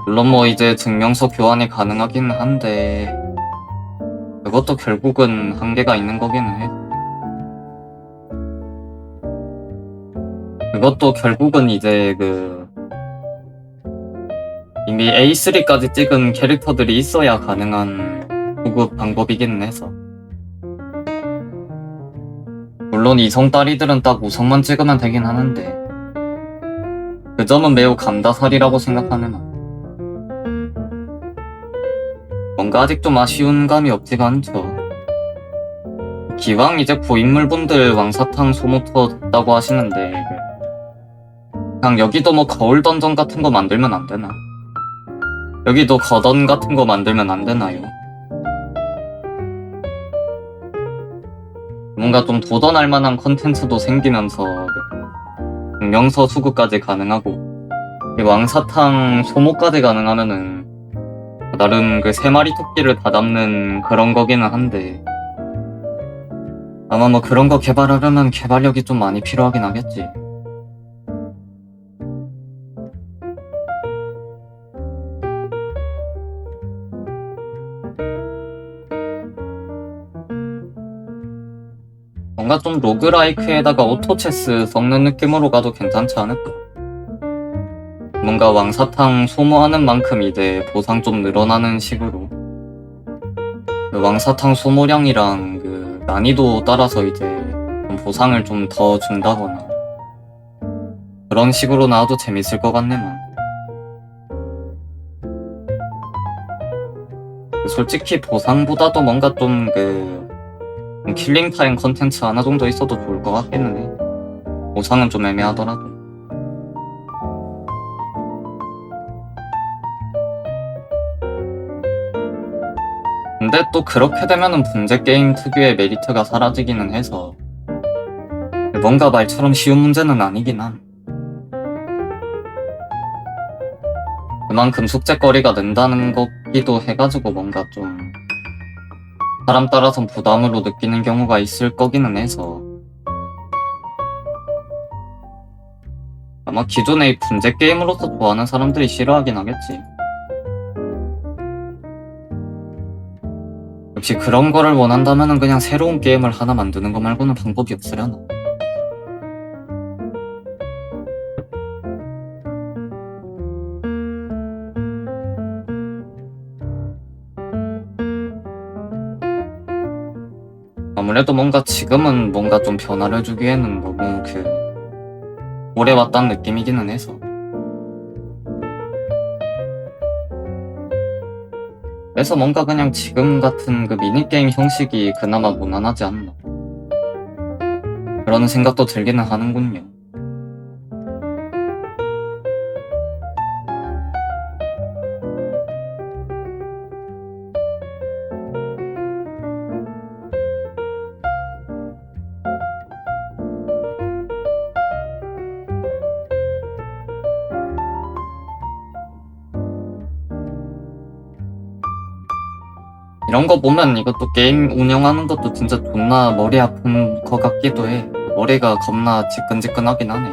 물론 뭐 이제 증명서 교환이 가능하긴 한데 그것도 결국은 한계가 있는 거기는 해. 그것도 결국은 이제 그 이미 A3까지 찍은 캐릭터들이 있어야 가능한 구급 방법이긴 해서. 물론 이성 딸이들은 딱 우성만 찍으면 되긴 하는데 그 점은 매우 감다살이라고 생각하는. 뭔가 아직 좀 아쉬운 감이 없지가 않죠. 기왕 이제 고인물분들 왕사탕 소모 터졌다고 하시는데 그냥 여기도 뭐 거울 던전 같은 거 만들면 안 되나? 여기도 거던 같은 거 만들면 안 되나요? 뭔가 좀 도전할 만한 컨텐츠도 생기면서 증명서 수급까지 가능하고 왕사탕 소모까지 가능하면은 나름 그 3마리 토끼를 다 잡는 그런 거기는 한데 아마 뭐 그런 거 개발하려면 개발력이 좀 많이 필요하긴 하겠지. 뭔가 좀 로그라이크에다가 오토체스 섞는 느낌으로 가도 괜찮지 않을까? 뭔가 왕사탕 소모하는 만큼 이제 보상 좀 늘어나는 식으로 그 왕사탕 소모량이랑 그 난이도 따라서 이제 좀 보상을 좀 더 준다거나 그런 식으로 나와도 재밌을 것 같네만. 솔직히 보상보다도 뭔가 좀 킬링타임 컨텐츠 하나 정도 있어도 좋을 것 같기는 해. 보상은 좀 애매하더라도. 근데 또 그렇게 되면은 분재 게임 특유의 메리트가 사라지기는 해서 뭔가 말처럼 쉬운 문제는 아니긴 함. 그만큼 숙제거리가 는다는 거기도 해가지고 뭔가 좀 사람 따라선 부담으로 느끼는 경우가 있을 거기는 해서 아마 기존의 분재 게임으로서 좋아하는 사람들이 싫어하긴 하겠지. 역시 그런 거를 원한다면은 그냥 새로운 게임을 하나 만드는 거 말고는 방법이 없으려나. 아무래도 뭔가 지금은 뭔가 좀 변화를 주기에는 너무 오래 왔다는 느낌이기는 해서. 그래서 뭔가 그냥 지금 같은 그 미니게임 형식이 그나마 무난하지 않나. 그런 생각도 들기는 하는군요. 이런 거 보면 이것도 게임 운영하는 것도 진짜 존나 머리 아픈 것 같기도 해. 머리가 겁나 지끈지끈하긴 하네.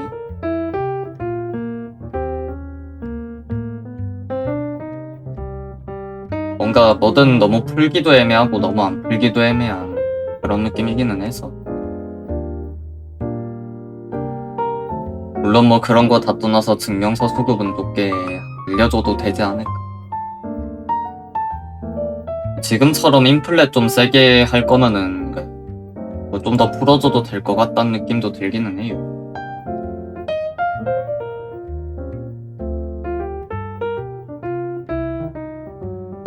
뭔가 뭐든 너무 풀기도 애매하고 너무 안 풀기도 애매한 그런 느낌이기는 해서. 물론 뭐 그런 거 다 떠나서 증명서 수급은 높게 늘려줘도 되지 않을까. 지금처럼 인플레 좀 세게 할 거면은 뭐 좀 더 풀어줘도 될 것 같다는 느낌도 들기는 해요.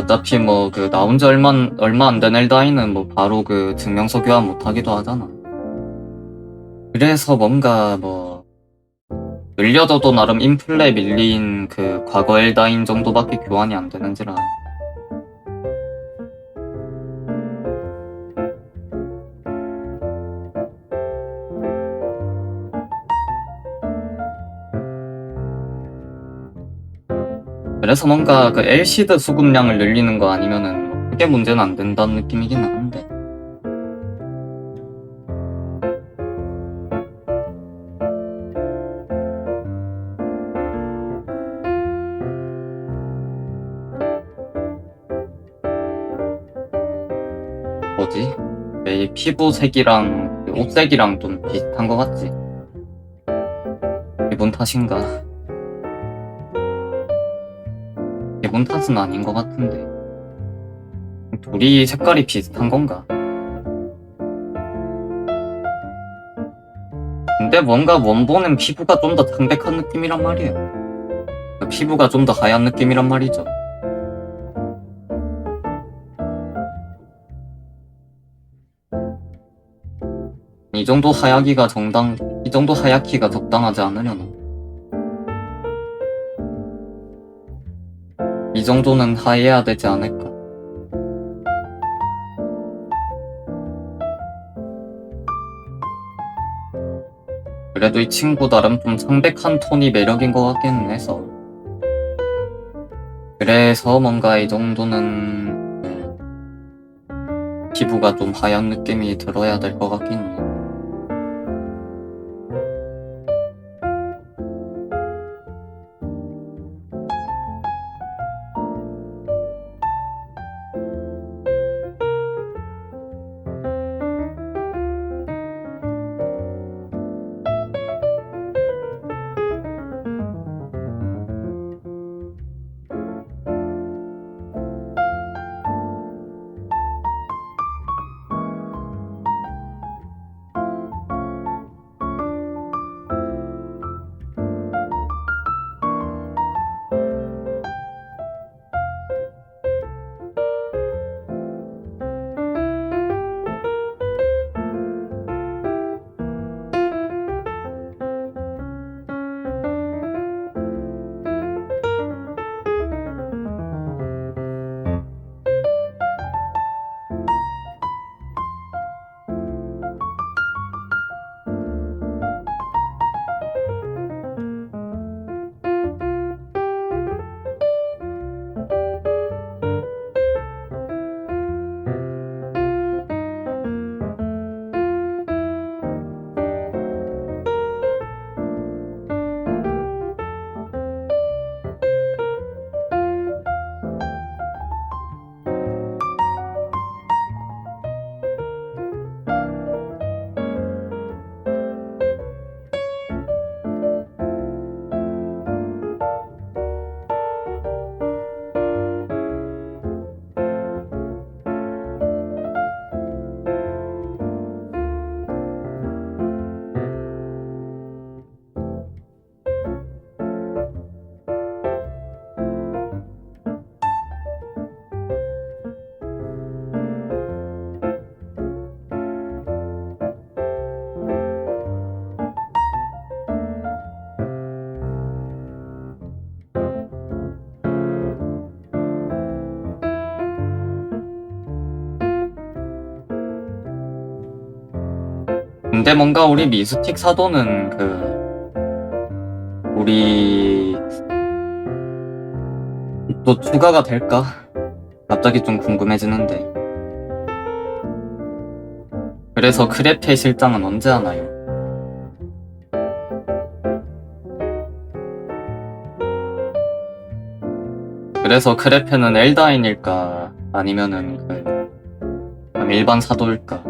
어차피 뭐 그 나온 지 얼마 안 된 엘다이는 뭐 바로 그 증명서 교환 못 하기도 하잖아. 그래서 뭔가 뭐 늘려져도 나름 인플레 밀린 그 과거 엘다인 정도밖에 교환이 안 되는지라. 그래서 뭔가 그 엘시드 수급량을 늘리는 거 아니면은 뭐 크게 문제는 안 된다는 느낌이긴 한데. 뭐지? 내 피부색이랑 그 옷색이랑 좀 비슷한 거 같지? 기분 탓인가? 기분 탓은 아닌 것 같은데. 둘이 색깔이 비슷한 건가? 근데 뭔가 원본은 피부가 좀 더 창백한 느낌이란 말이에요. 피부가 좀 더 하얀 느낌이란 말이죠. 이 정도 하얗기가 적당하지 않으려나? 이 정도는 하얘야 되지 않을까? 그래도 이 친구 나름 좀 창백한 톤이 매력인 것 같기는 해서. 그래서 뭔가 이 정도는 피부가 좀 하얀 느낌이 들어야 될 것 같긴 해. 근데 뭔가 우리 미스틱 사도는 우리 또 추가가 될까? 갑자기 좀 궁금해지는데. 그래서 크레페 실장은 언제 하나요? 그래서 크레페는 엘다인일까? 아니면은 그냥 일반 사도일까?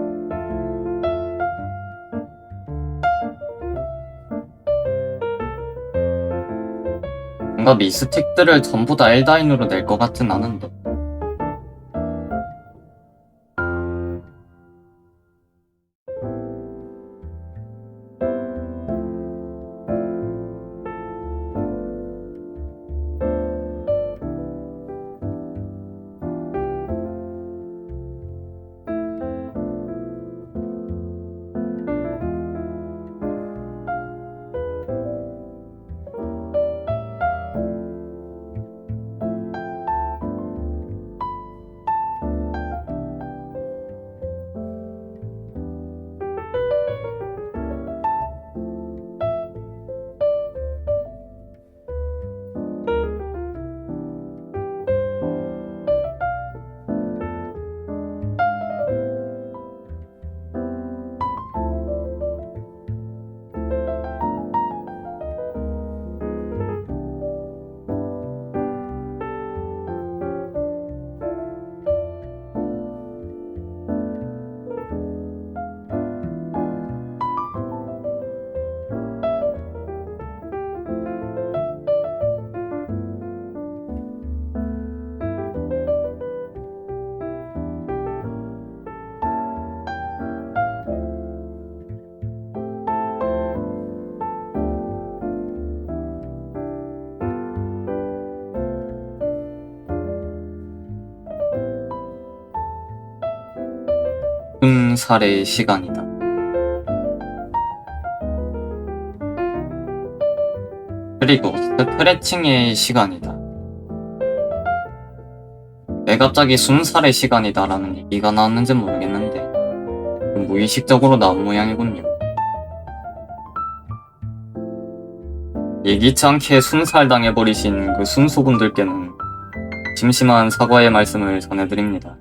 뭔가 미스틱들을 전부 다 엘다인으로 낼 것 같진 않은데. 순살의 시간이다. 그리고 스트레칭의 시간이다. 왜 갑자기 순살의 시간이다라는 얘기가 나왔는지 모르겠는데 무의식적으로 나온 모양이군요. 예기치 않게 순살당해버리신 그 순수분들께는 심심한 사과의 말씀을 전해드립니다.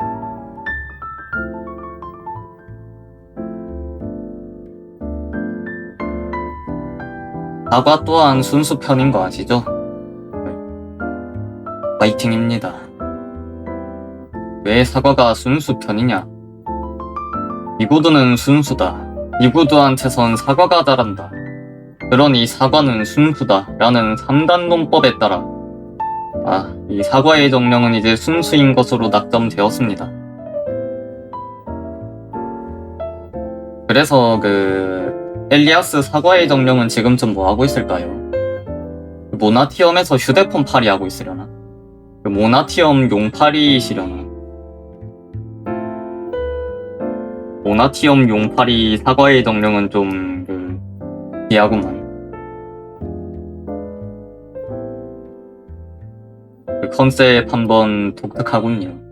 사과 또한 순수편인 거 아시죠? 파이팅입니다. 왜 사과가 순수편이냐? 이구두는 순수다. 이구두한테선 사과가 자란다. 그러니 사과는 순수다 라는 3단 논법에 따라 이 사과의 정령은 이제 순수인 것으로 낙점되었습니다. 그래서 엘리아스 사과의 정령은 지금쯤 뭐하고 있을까요? 모나티엄에서 휴대폰 팔이 하고 있으려나? 모나티엄 용팔이시려나? 모나티엄 용팔이 사과의 정령은 좀 비하구만. 컨셉 한번 독특하군요.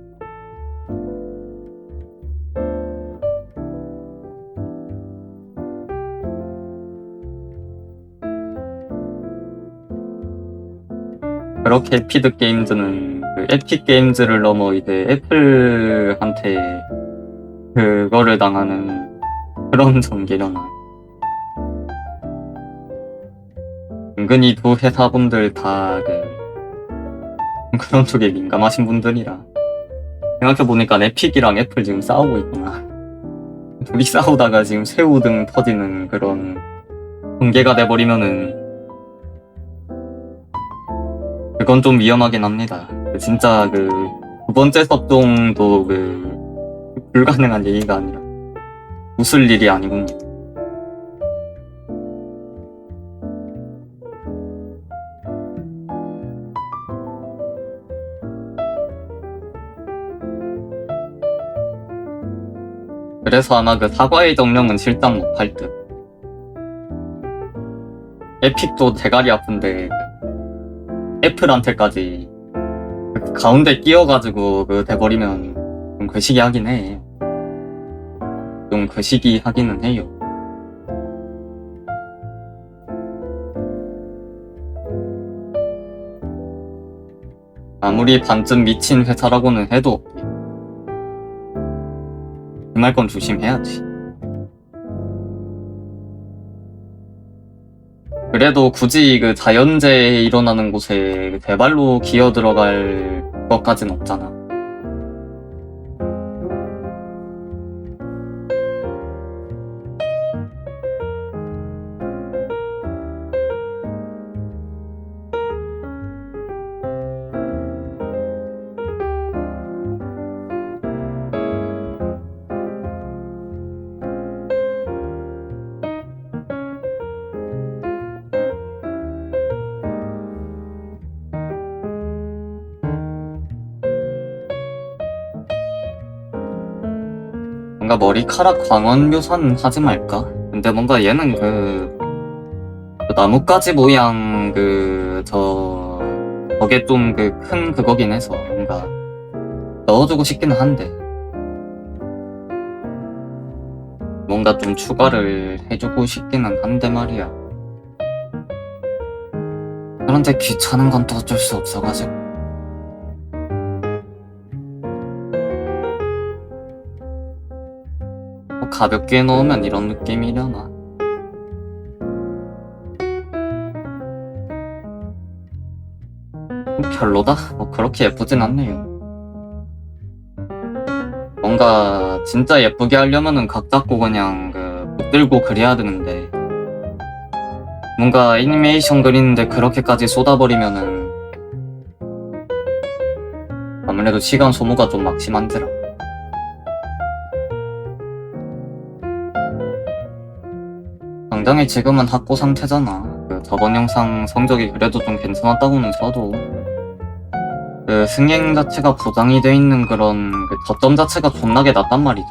그렇게 에피드 게임즈는 에픽 게임즈를 넘어 이제 애플한테 그거를 당하는 그런 전개려나. 은근히 두 회사분들 다 그런 쪽에 민감하신 분들이라. 생각해보니까 에픽이랑 애플 지금 싸우고 있구나. 둘이 싸우다가 지금 새우등 터지는 그런 전개가 돼버리면은 그건 좀 위험하긴 합니다. 진짜 두 번째 접종도 불가능한 얘기가 아니라 웃을 일이 아니군요. 그래서 아마 사과의 정령은 실장 못할 듯. 에픽도 대가리 아픈데 애플한테까지 가운데 끼어가지고 돼버리면 좀 거시기 하긴 해. 좀 거시기 하기는 해요. 아무리 반쯤 미친 회사라고는 해도 그 말 건 조심해야지. 그래도 굳이 자연재해 일어나는 곳에 대발로 기어 들어갈 것까진 없잖아. 뭔가 머리카락 광원 묘사는 하지 말까? 근데 뭔가 얘는 나뭇가지 모양 저게 좀 큰 그거긴 해서 뭔가 넣어주고 싶기는 한데 뭔가 좀 추가를 해주고 싶기는 한데 말이야. 그런데 귀찮은 건 또 어쩔 수 없어가지고. 가볍게 넣으면 이런 느낌이려나. 별로다? 그렇게 예쁘진 않네요. 뭔가 진짜 예쁘게 하려면은 각 잡고 그냥 붙들고 그려야 되는데 뭔가 애니메이션 그리는데 그렇게까지 쏟아버리면은 아무래도 시간 소모가 좀 막심한지라. 당장에 지금은 학고 상태잖아. 저번 영상 성적이 그래도 좀 괜찮았다고는 쳐도 승행 자체가 보장이 돼 있는 그런 저점 자체가 존나게 낮단 말이죠.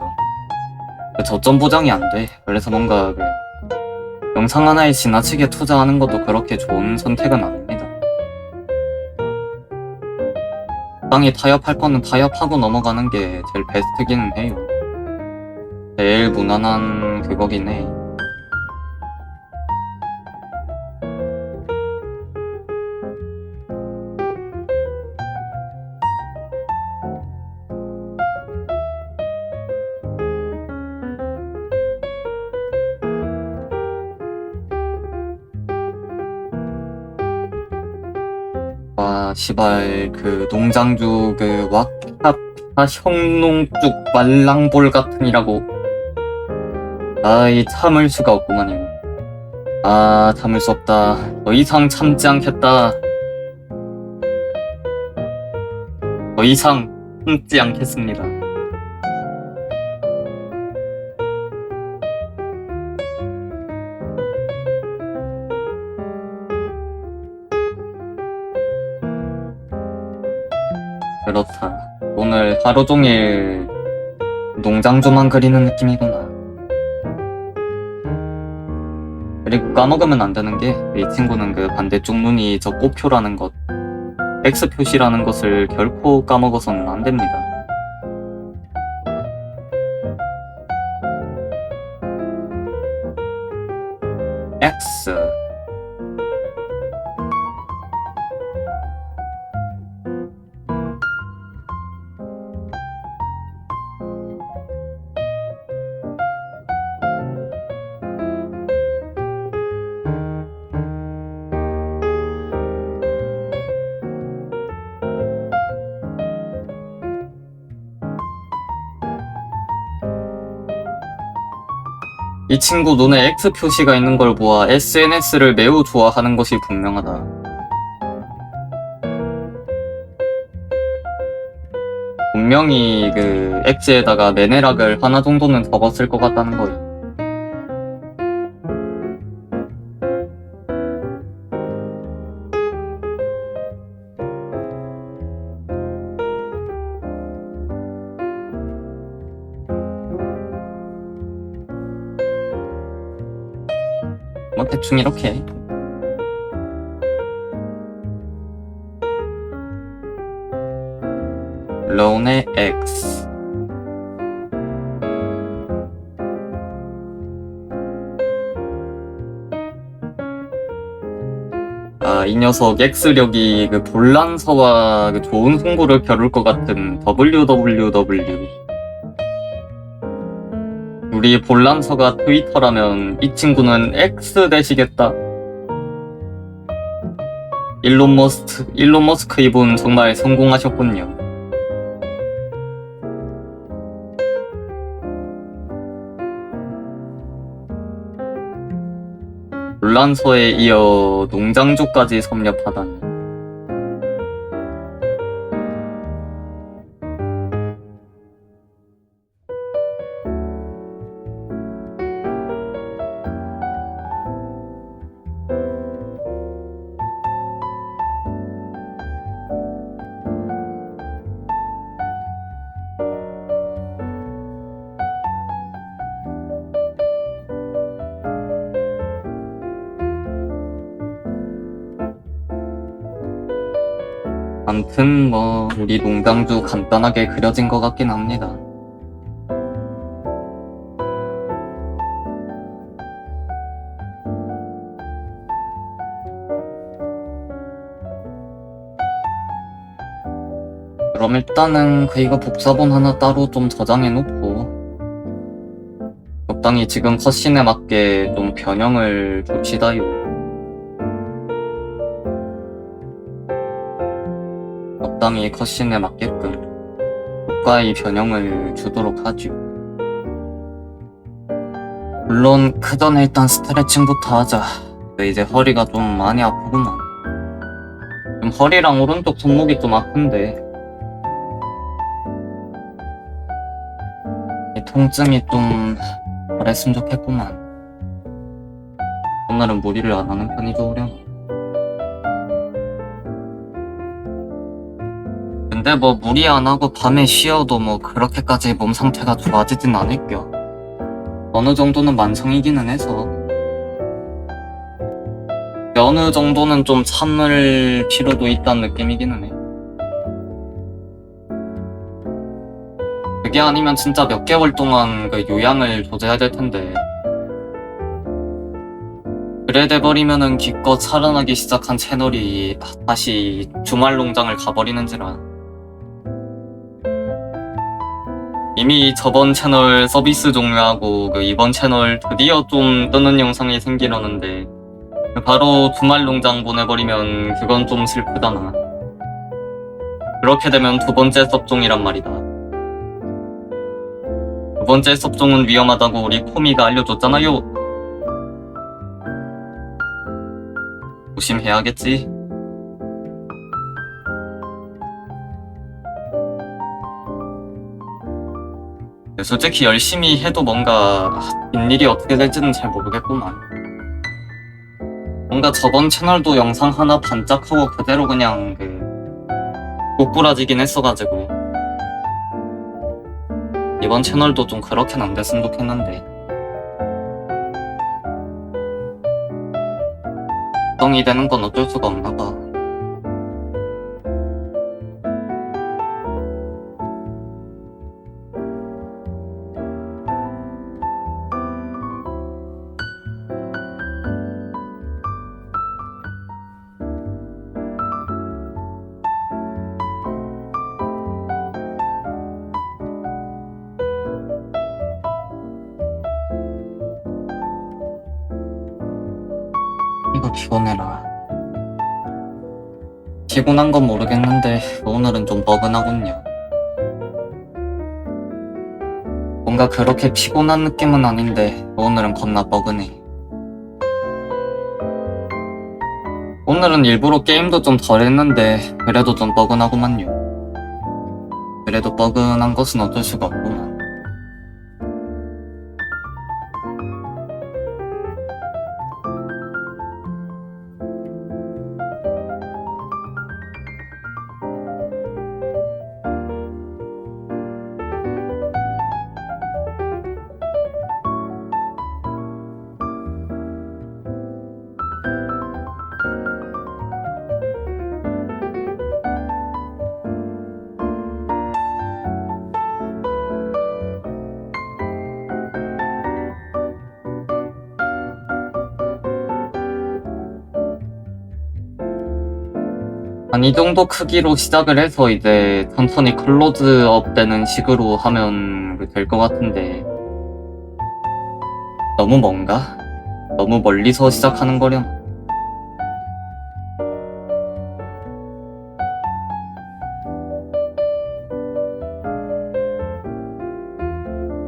그 저점 보장이 안 돼. 그래서 뭔가 그 영상 하나에 지나치게 투자하는 것도 그렇게 좋은 선택은 아닙니다. 적당히 타협할 거는 타협하고 넘어가는 게 제일 베스트기는 해요. 제일 무난한 그거긴 해. 와, 시발, 그, 농장주, 그, 왁하파 형농쭉 말랑볼 같으니라고. 아이, 참을 수가 없구만, 이거. 아, 참을 수 없다. 더 이상 참지 않겠다. 더 이상 참지 않겠습니다. 그렇다. 오늘 하루 종일 농장주만 그리는 느낌이구나. 그리고 까먹으면 안 되는 게, 이 친구는 그 반대쪽 눈이 저 꽃표라는 것, X 표시라는 것을 결코 까먹어서는 안 됩니다. X. 이 친구 눈에 X 표시가 있는 걸 보아 SNS를 매우 좋아하는 것이 분명하다. 분명히 그 X에다가 메네락을 하나 정도는 적었을 것 같다는 거임. 뭐 대충 이렇게. 론의 X. 아, 이 녀석 X력이 그 본란서와 그 좋은 승부를 겨룰 것 같은 WWW. 우리 본란서가 트위터라면 이 친구는 X 되시겠다. 일론 머스크 이분 정말 성공하셨군요. 본란서에 이어 농장주까지 섭렵하다니. 암튼 뭐 우리 농장주 간단하게 그려진 것 같긴 합니다. 그럼 일단은 이거 복사본 하나 따로 좀 저장해놓고 적당히 지금 컷신에 맞게 좀 변형을 줍시다요. 적당히 컷신에 맞게끔 고가의 변형을 주도록 하죠. 물론 그 전에 일단 스트레칭부터 하자. 이제 허리가 좀 많이 아프구만. 좀 허리랑 오른쪽 손목이 좀 아픈데 이 통증이 좀 덜했으면 좋겠구만. 오늘은 무리를 안 하는 편이 좋으려나. 근데 뭐 무리 안 하고 밤에 쉬어도 뭐 그렇게까지 몸 상태가 좋아지진 않을겨. 어느 정도는 만성이기는 해서 어느 정도는 좀 참을 필요도 있다는 느낌이기는 해. 그게 아니면 진짜 몇 개월 동안 그 요양을 조져야 될 텐데 그래 돼버리면은 기껏 살아나기 시작한 채널이 다시 주말 농장을 가버리는지라. 이미 저번 채널 서비스 종료하고 그 이번 채널 드디어 좀 뜨는 영상이 생기려는데 바로 주말 농장 보내버리면 그건 좀 슬프잖아. 그렇게 되면 두 번째 섭종이란 말이다. 두 번째 섭종은 위험하다고 우리 코미가 알려줬잖아요. 조심해야겠지. 솔직히 열심히 해도 뭔가 뒷일이 어떻게 될지는 잘 모르겠구만. 뭔가 저번 채널도 영상 하나 반짝하고 그대로 그냥 꼬꾸라지긴 했어가지고 이번 채널도 좀 그렇게는 안 됐으면 좋겠는데 걱정이 되는 건 어쩔 수가 없나 봐. 이거 피곤해라. 피곤한 건 모르겠는데 오늘은 좀 뻐근하군요. 뭔가 그렇게 피곤한 느낌은 아닌데 오늘은 겁나 뻐근해. 오늘은 일부러 게임도 좀 덜 했는데 그래도 좀 뻐근하구만요. 그래도 뻐근한 것은 어쩔 수가 없구만. 한 이 정도 크기로 시작을 해서 이제 천천히 클로즈업 되는 식으로 하면 될 것 같은데 너무 먼가? 너무 멀리서 시작하는 거려나?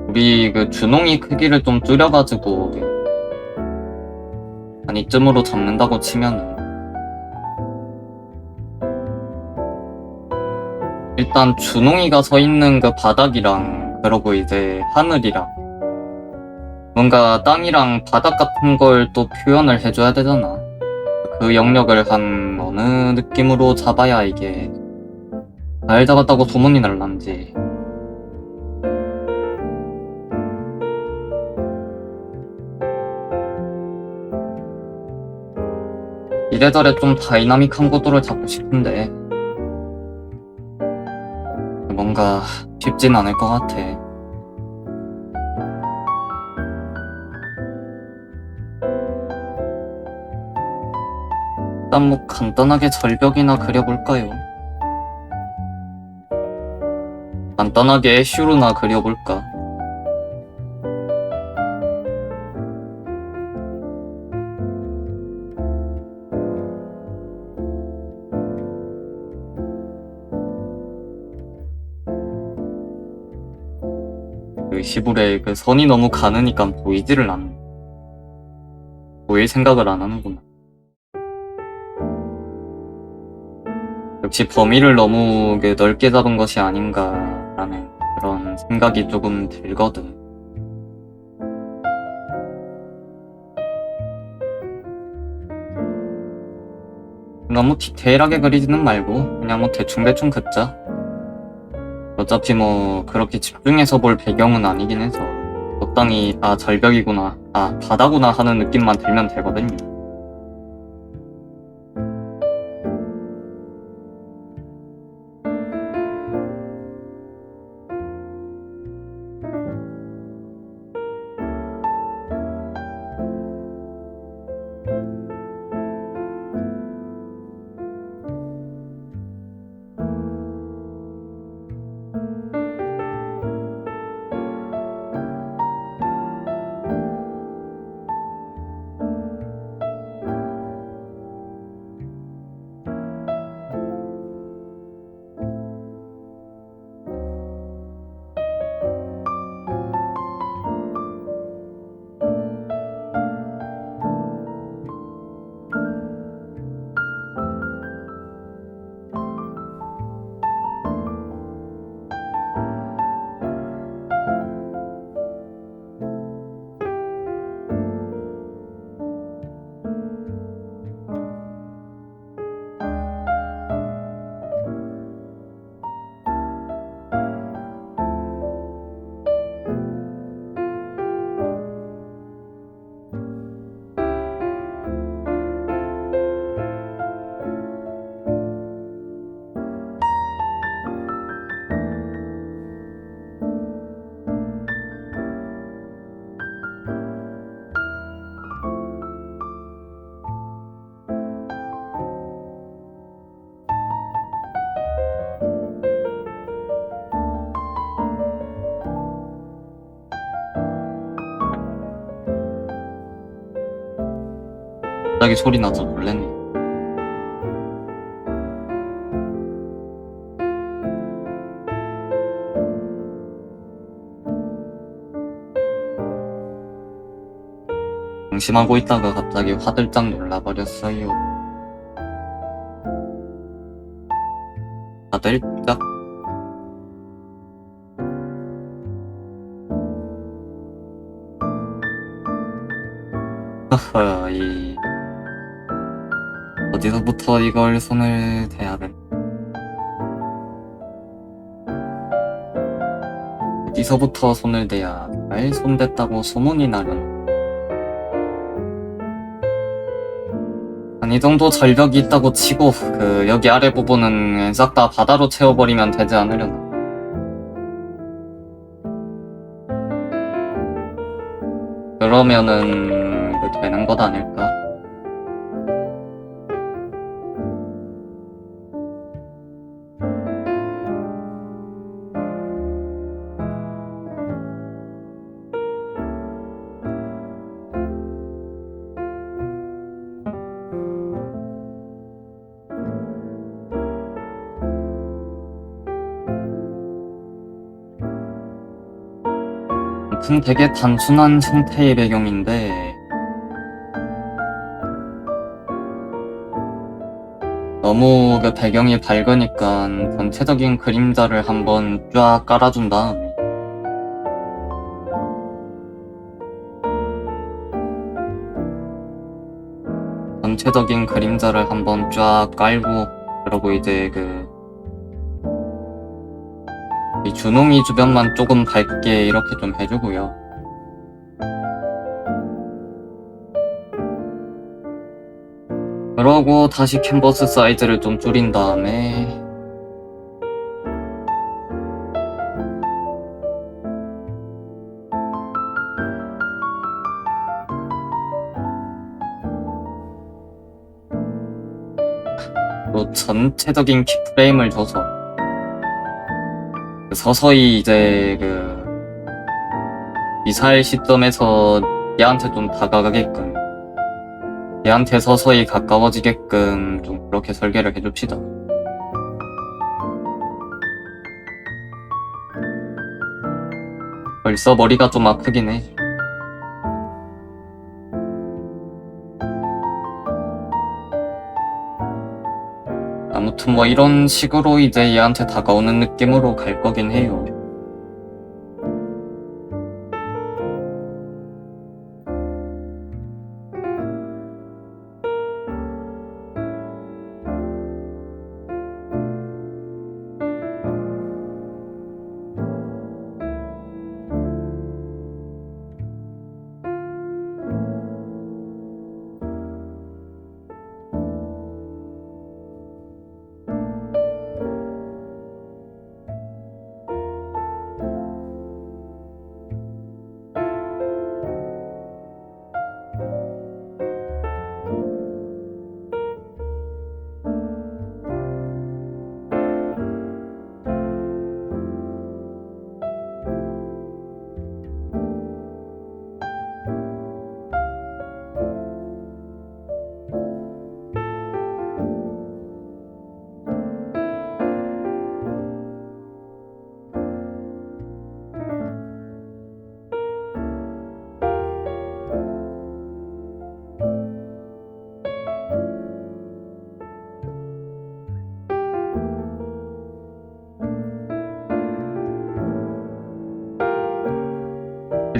우리 준홍이 크기를 좀 줄여가지고 한 이쯤으로 잡는다고 치면은 일단 준홍이가 서 있는 그 바닥이랑 그러고 이제 하늘이랑 뭔가 땅이랑 바닥 같은 걸 또 표현을 해줘야 되잖아. 그 영역을 한 어느 느낌으로 잡아야 이게 잘 잡았다고 소문이 날란지. 이래저래 좀 다이나믹한 구도를 잡고 싶은데 뭔가 쉽진 않을 것 같아. 일단 뭐 간단하게 절벽이나 그려볼까요? 간단하게 애쉬로나 그려볼까? 시불에 선이 너무 가느니까 보이지를 않네. 보일 생각을 안 하는구나. 역시 범위를 너무 넓게 잡은 것이 아닌가라는 그런 생각이 조금 들거든. 너무 디테일하게 그리지는 말고 그냥 뭐 대충대충 긋자. 어차피 뭐 그렇게 집중해서 볼 배경은 아니긴 해서 적당히 아 절벽이구나, 아 바다구나 하는 느낌만 들면 되거든요. 갑자기 소리 나서 놀랬네. 방심하고 있다가 갑자기 화들짝 놀라버렸어요. 화들짝. 허허, 어디서부터 이걸 손을 대야 돼? 어디서부터 손을 대야 잘 손댔다고 소문이 나려나? 이 정도 절벽이 있다고 치고 여기 아래 부분은 싹 다 바다로 채워버리면 되지 않으려나? 그러면은 되는 것 아닐까? 아무튼 되게 단순한 형태의 배경인데 너무 배경이 밝으니까 전체적인 그림자를 한번 쫙 깔아준 다음에 전체적인 그림자를 한번 쫙 깔고, 그러고 이제 이 준홍이 주변만 조금 밝게 이렇게 좀 해주고요. 그러고 다시 캔버스 사이즈를 좀 줄인 다음에 또 전체적인 키프레임을 줘서 서서히 이제 미사일 시점에서 얘한테 좀 다가가게끔, 얘한테 서서히 가까워지게끔 좀 그렇게 설계를 해줍시다. 벌써 머리가 좀 아프긴 해. 아무튼 뭐 이런 식으로 이제 얘한테 다가오는 느낌으로 갈 거긴 해요.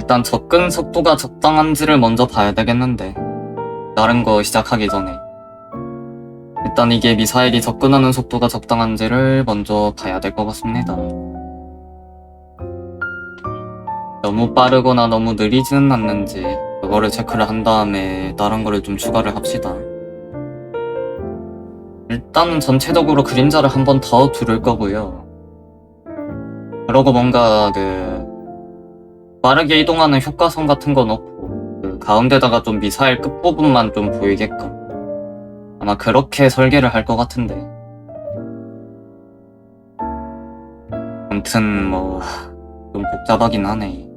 일단 접근 속도가 적당한지를 먼저 봐야 되겠는데, 다른 거 시작하기 전에. 일단 이게 미사일이 접근하는 속도가 적당한지를 먼저 봐야 될 것 같습니다. 너무 빠르거나 너무 느리지는 않는지 그거를 체크를 한 다음에 다른 거를 좀 추가를 합시다. 일단 전체적으로 그림자를 한 번 더 두를 거고요. 그러고 뭔가 빠르게 이동하는 효과선 같은 거 넣고 가운데다가 좀 미사일 끝부분만 좀 보이게끔 아마 그렇게 설계를 할 것 같은데. 아무튼 뭐 좀 복잡하긴 하네.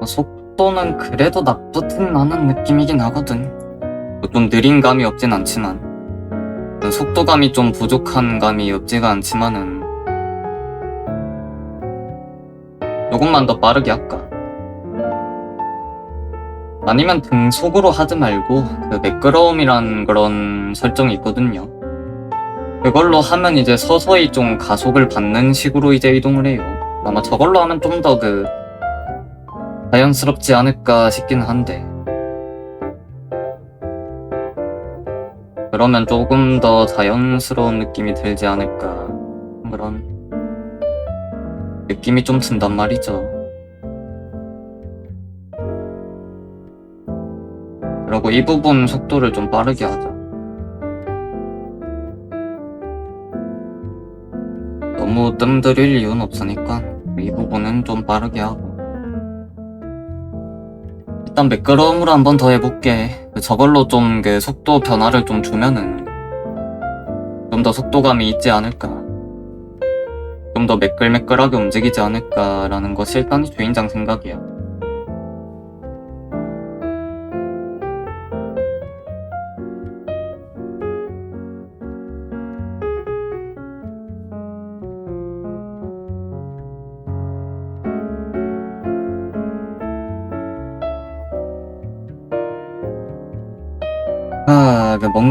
속도는 그래도 나쁘진 않은 느낌이긴 하거든. 좀 느린 감이 없진 않지만 속도감이 좀 부족한 감이 없지가 않지만은 조금만 더 빠르게 할까? 아니면 등속으로 하지 말고 매끄러움이란 그런 설정이 있거든요. 그걸로 하면 이제 서서히 좀 가속을 받는 식으로 이제 이동을 해요. 아마 저걸로 하면 좀 더 자연스럽지 않을까 싶긴 한데, 그러면 조금 더 자연스러운 느낌이 들지 않을까, 그런 느낌이 좀 든단 말이죠. 그리고 이 부분 속도를 좀 빠르게 하자. 너무 뜸들일 이유는 없으니까 이 부분은 좀 빠르게 하고. 일단 매끄러움으로 한번 더 해볼게. 저걸로 좀 속도 변화를 좀 주면은 좀 더 속도감이 있지 않을까, 좀 더 매끌매끌하게 움직이지 않을까라는 것이 일단 주인장 생각이야.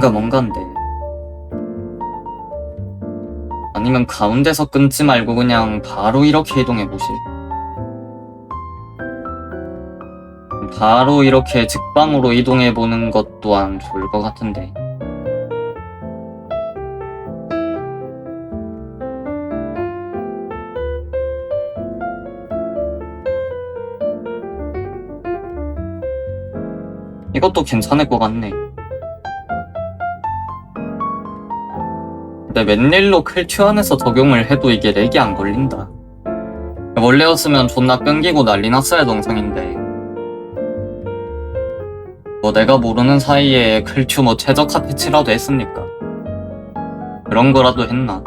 뭔가인데. 아니면 가운데서 끊지 말고 그냥 바로 이렇게 이동해보실? 바로 이렇게 직방으로 이동해보는 것 또한 좋을 것 같은데. 이것도 괜찮을 것 같네. 근데 웬일로 클튜 안에서 적용을 해도 이게 렉이 안 걸린다. 원래였으면 존나 끊기고 난리 났어야 동상인데, 뭐 내가 모르는 사이에 클튜 뭐 최적화 패치라도 했습니까? 그런 거라도 했나?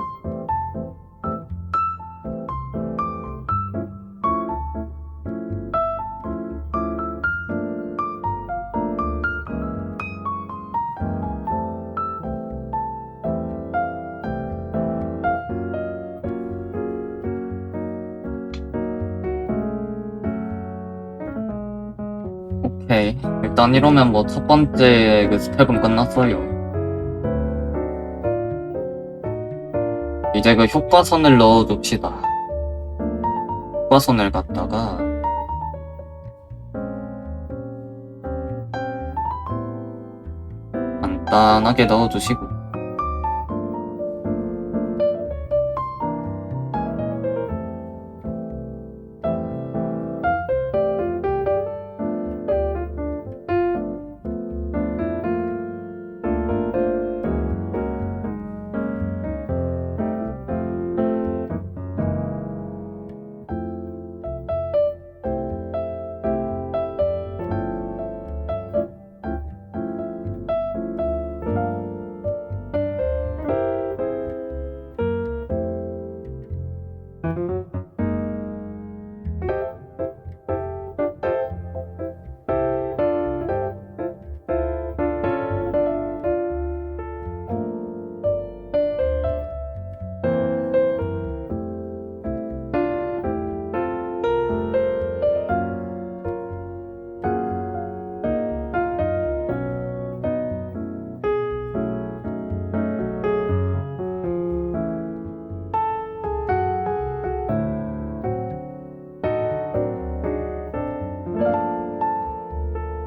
오케이. 일단 이러면 뭐 첫 번째 스텝은 끝났어요. 이제 효과선을 넣어줍시다. 효과선을 갖다가 간단하게 넣어주시고,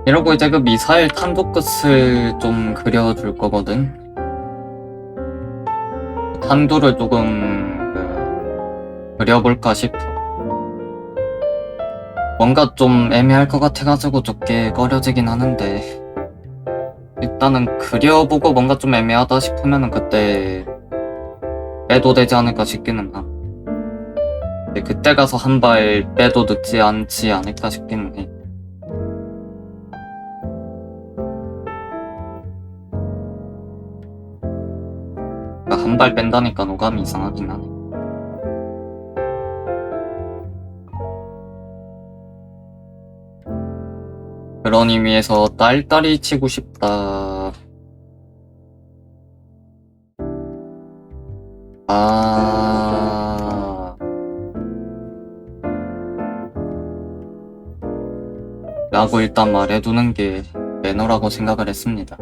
이러고 이제 그 미사일 탄도 끝을 좀 그려줄 거거든. 탄도를 조금 그려볼까 싶어. 뭔가 좀 애매할 것 같아가지고 좁게 꺼려지긴 하는데, 일단은 그려보고 뭔가 좀 애매하다 싶으면은 그때 빼도 되지 않을까 싶기는 함. 근데 그때 가서 한 발 빼도 늦지 않지 않을까 싶기는 해. 한 발 뺀다니까 오감이 이상하긴 하네. 그런 의미에서 딸딸이 치고 싶다. 라고 일단 말해두는 게 매너라고 생각을 했습니다.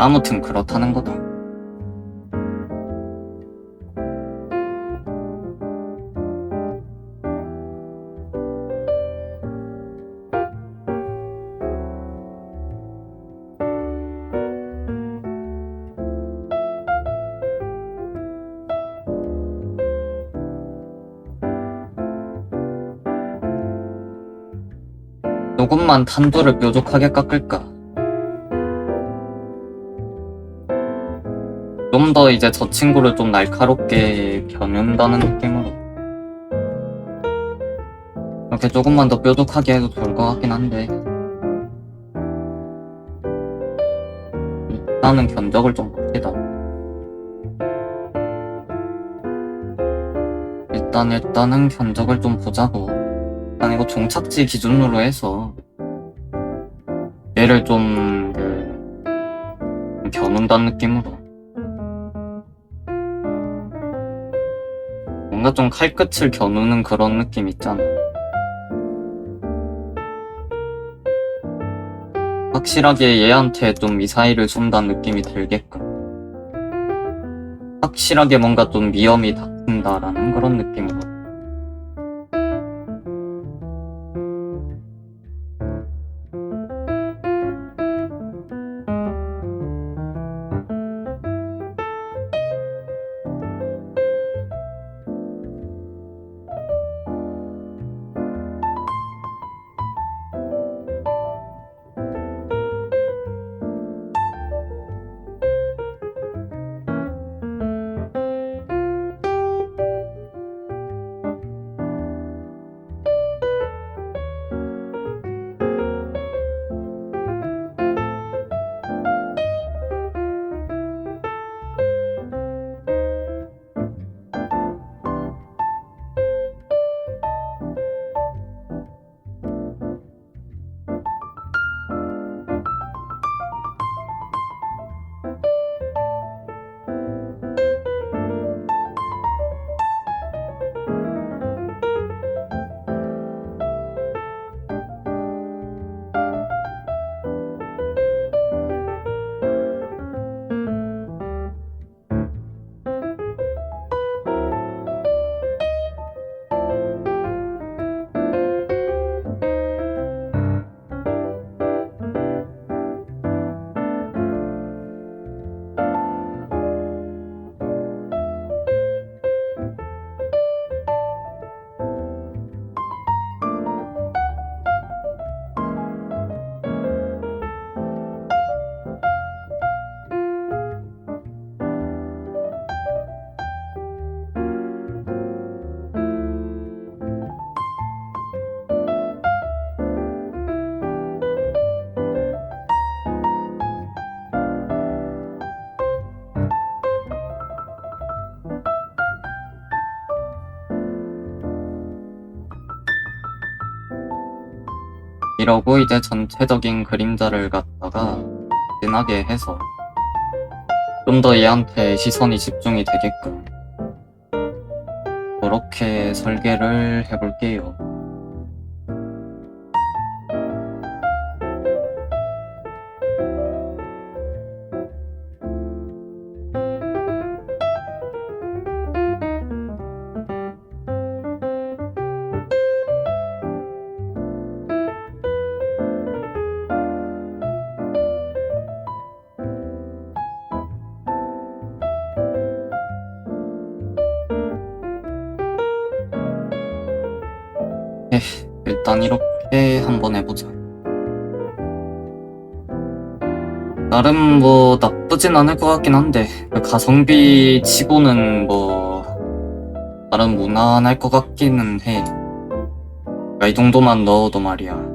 아무튼 그렇다는 거다. 조금만 탄도를 뾰족하게 깎을까? 좀 더 이제 저 친구를 좀 날카롭게 겨눈다는 느낌으로 이렇게 조금만 더 뾰족하게 해도 좋을 것 같긴 한데, 일단은 견적을 좀 봅시다. 일단은 견적을 좀 보자고. 일단 이거 종착지 기준으로 해서 얘를 좀 겨눈다는 느낌으로 뭔가 좀 칼끝을 겨누는 그런 느낌 있잖아. 확실하게 얘한테 좀 미사일을 쏜다는 느낌이 들게끔, 확실하게 뭔가 좀 위험이 닥친다라는 그런 느낌으로. 이러고 이제 전체적인 그림자를 갖다가 진하게 해서 좀 더 얘한테 시선이 집중이 되게끔 그렇게 설계를 해볼게요. 일단 이렇게 한번 해보자. 나름 뭐 나쁘진 않을 것 같긴 한데 그 가성비 치고는 뭐 나름 무난할 것 같기는 해. 그러니까 이 정도만 넣어도 말이야.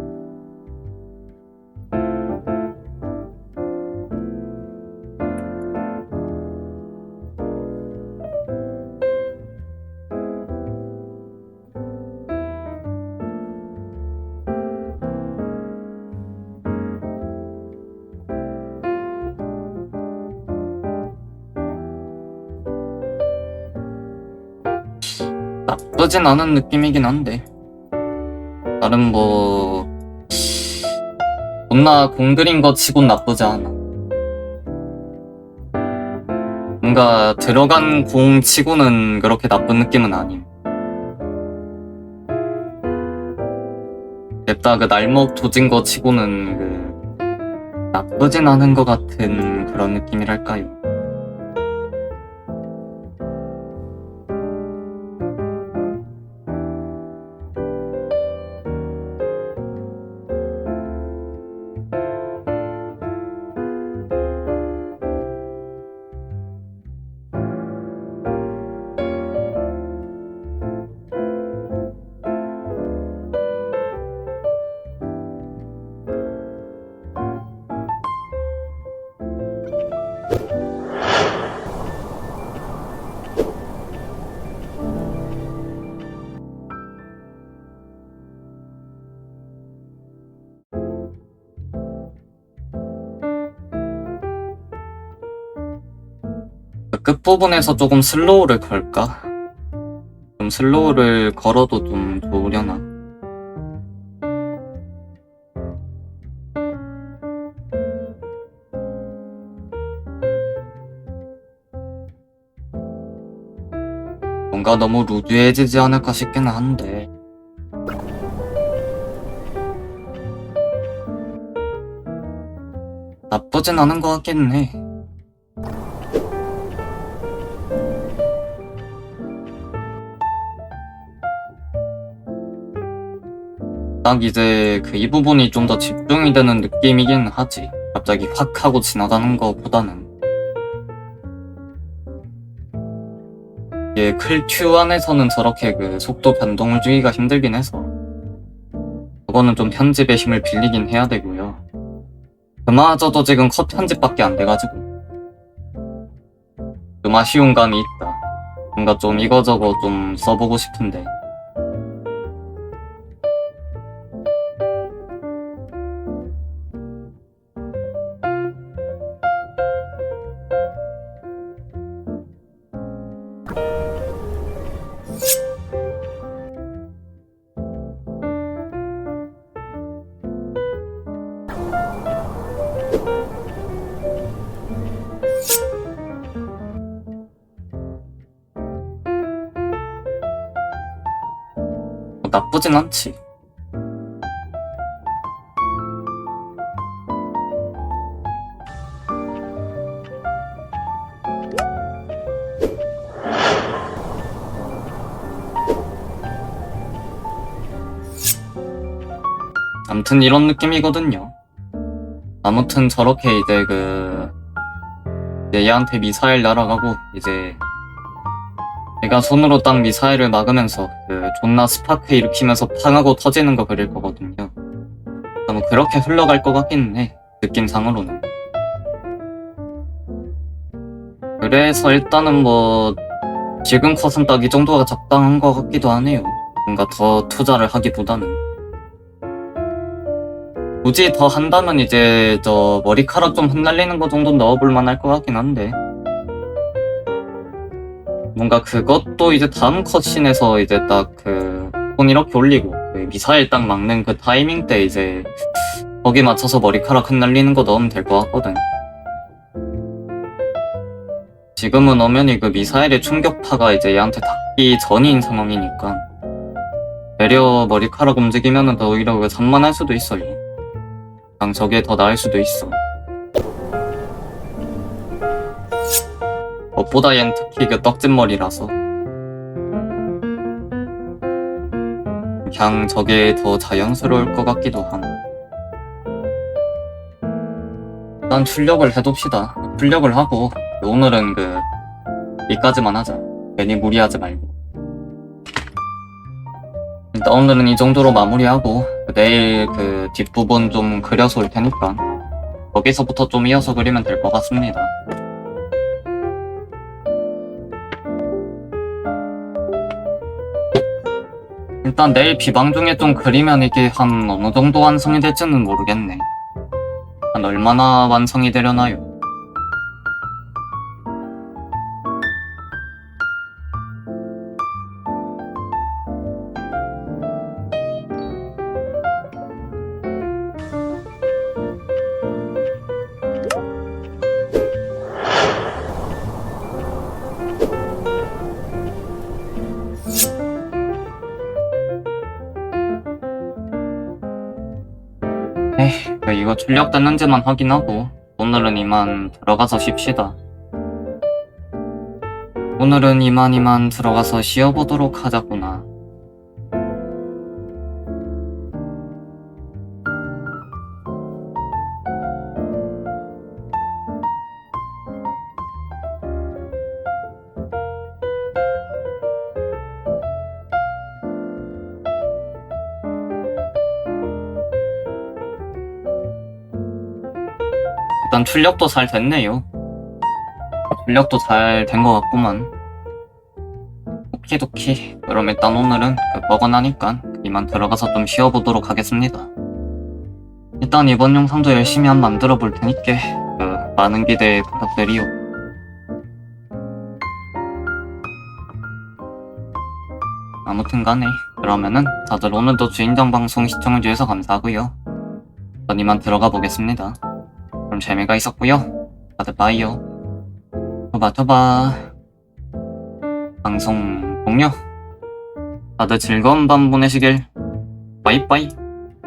나쁘진 않은 느낌이긴 한데 나름 뭐 존나 공들인 거 치곤 나쁘지 않아. 뭔가 들어간 공 치고는 그렇게 나쁜 느낌은 아님. 냅다 그 날먹 조진 거 치고는 그 나쁘진 않은 것 같은 그런 느낌이랄까요. 그 끝부분에서 조금 슬로우를 걸까? 좀 슬로우를 걸어도 좀 좋으려나? 뭔가 너무 루즈해지지 않을까 싶기는 한데 나쁘진 않은 것 같기는 해. 딱 이제 그 이 부분이 좀 더 집중이 되는 느낌이긴 하지. 갑자기 확 하고 지나가는 거보다는. 이게 클튜 안에서는 저렇게 그 속도 변동을 주기가 힘들긴 해서 그거는 좀 편집의 힘을 빌리긴 해야 되고요. 그마저도 지금 컷 편집밖에 안 돼가지고 좀 아쉬운 감이 있다. 뭔가 좀 이거저거 좀 써보고 싶은데 뭐 나쁘진 않지. 아무튼 이런 느낌이거든요. 아무튼 저렇게 이제 이제 얘한테 미사일 날아가고 이제 얘가 손으로 딱 미사일을 막으면서 그 존나 스파크 일으키면서 팡하고 터지는 거 그릴 거거든요. 뭐 그렇게 흘러갈 것 같기는 해. 느낌상으로는. 그래서 일단은 뭐 지금 컷은 딱 이 정도가 적당한 것 같기도 하네요. 뭔가 더 투자를 하기보다는. 굳이 더 한다면 이제 저 머리카락 좀 흩날리는 거 정도 넣어볼 만할 것 같긴 한데 뭔가 그것도 이제 다음 컷신에서 이제 딱 손 이렇게 올리고 그 미사일 딱 막는 그 타이밍 때 이제 거기 맞춰서 머리카락 흩날리는 거 넣으면 될 것 같거든. 지금은 엄연히 그 미사일의 충격파가 이제 얘한테 닿기 전인 상황이니까 배려 머리카락 움직이면은 더 오히려 그 산만할 수도 있어요. 그냥 저게 더 나을 수도 있어. 무엇보다 얜 특히 그 떡진 머리라서 그냥 저게 더 자연스러울 것 같기도 함. 일단 출력을 해둡시다. 출력을 하고 오늘은 여기까지만 하자. 괜히 무리하지 말고. 일단 오늘은 이 정도로 마무리하고 내일 뒷부분 좀 그려서 올 테니까 거기서부터 좀 이어서 그리면 될 것 같습니다. 일단 내일 비방 중에 좀 그리면 이게 한 어느 정도 완성이 될지는 모르겠네. 한 얼마나 완성이 되려나요? 이거 출력됐는지만 확인하고 오늘은 이만 들어가서 쉽시다. 오늘은 이만 들어가서 쉬어보도록 하자꾸나. 일단 출력도 잘 됐네요. 출력도 잘 된 것 같구만. 오키도키. 그럼 일단 오늘은 뻐근하니까 이만 들어가서 좀 쉬어보도록 하겠습니다. 일단 이번 영상도 열심히 한 만들어 볼 테니까 많은 기대 부탁드리요. 아무튼 간에 그러면은 다들 오늘도 주인장 방송 시청해주셔서 감사하고요. 전 이만 들어가 보겠습니다. 그럼 재미가 있었고요. 다들 빠이요. 토바 방송 종료. 다들 즐거운 밤 보내시길. 빠이빠이.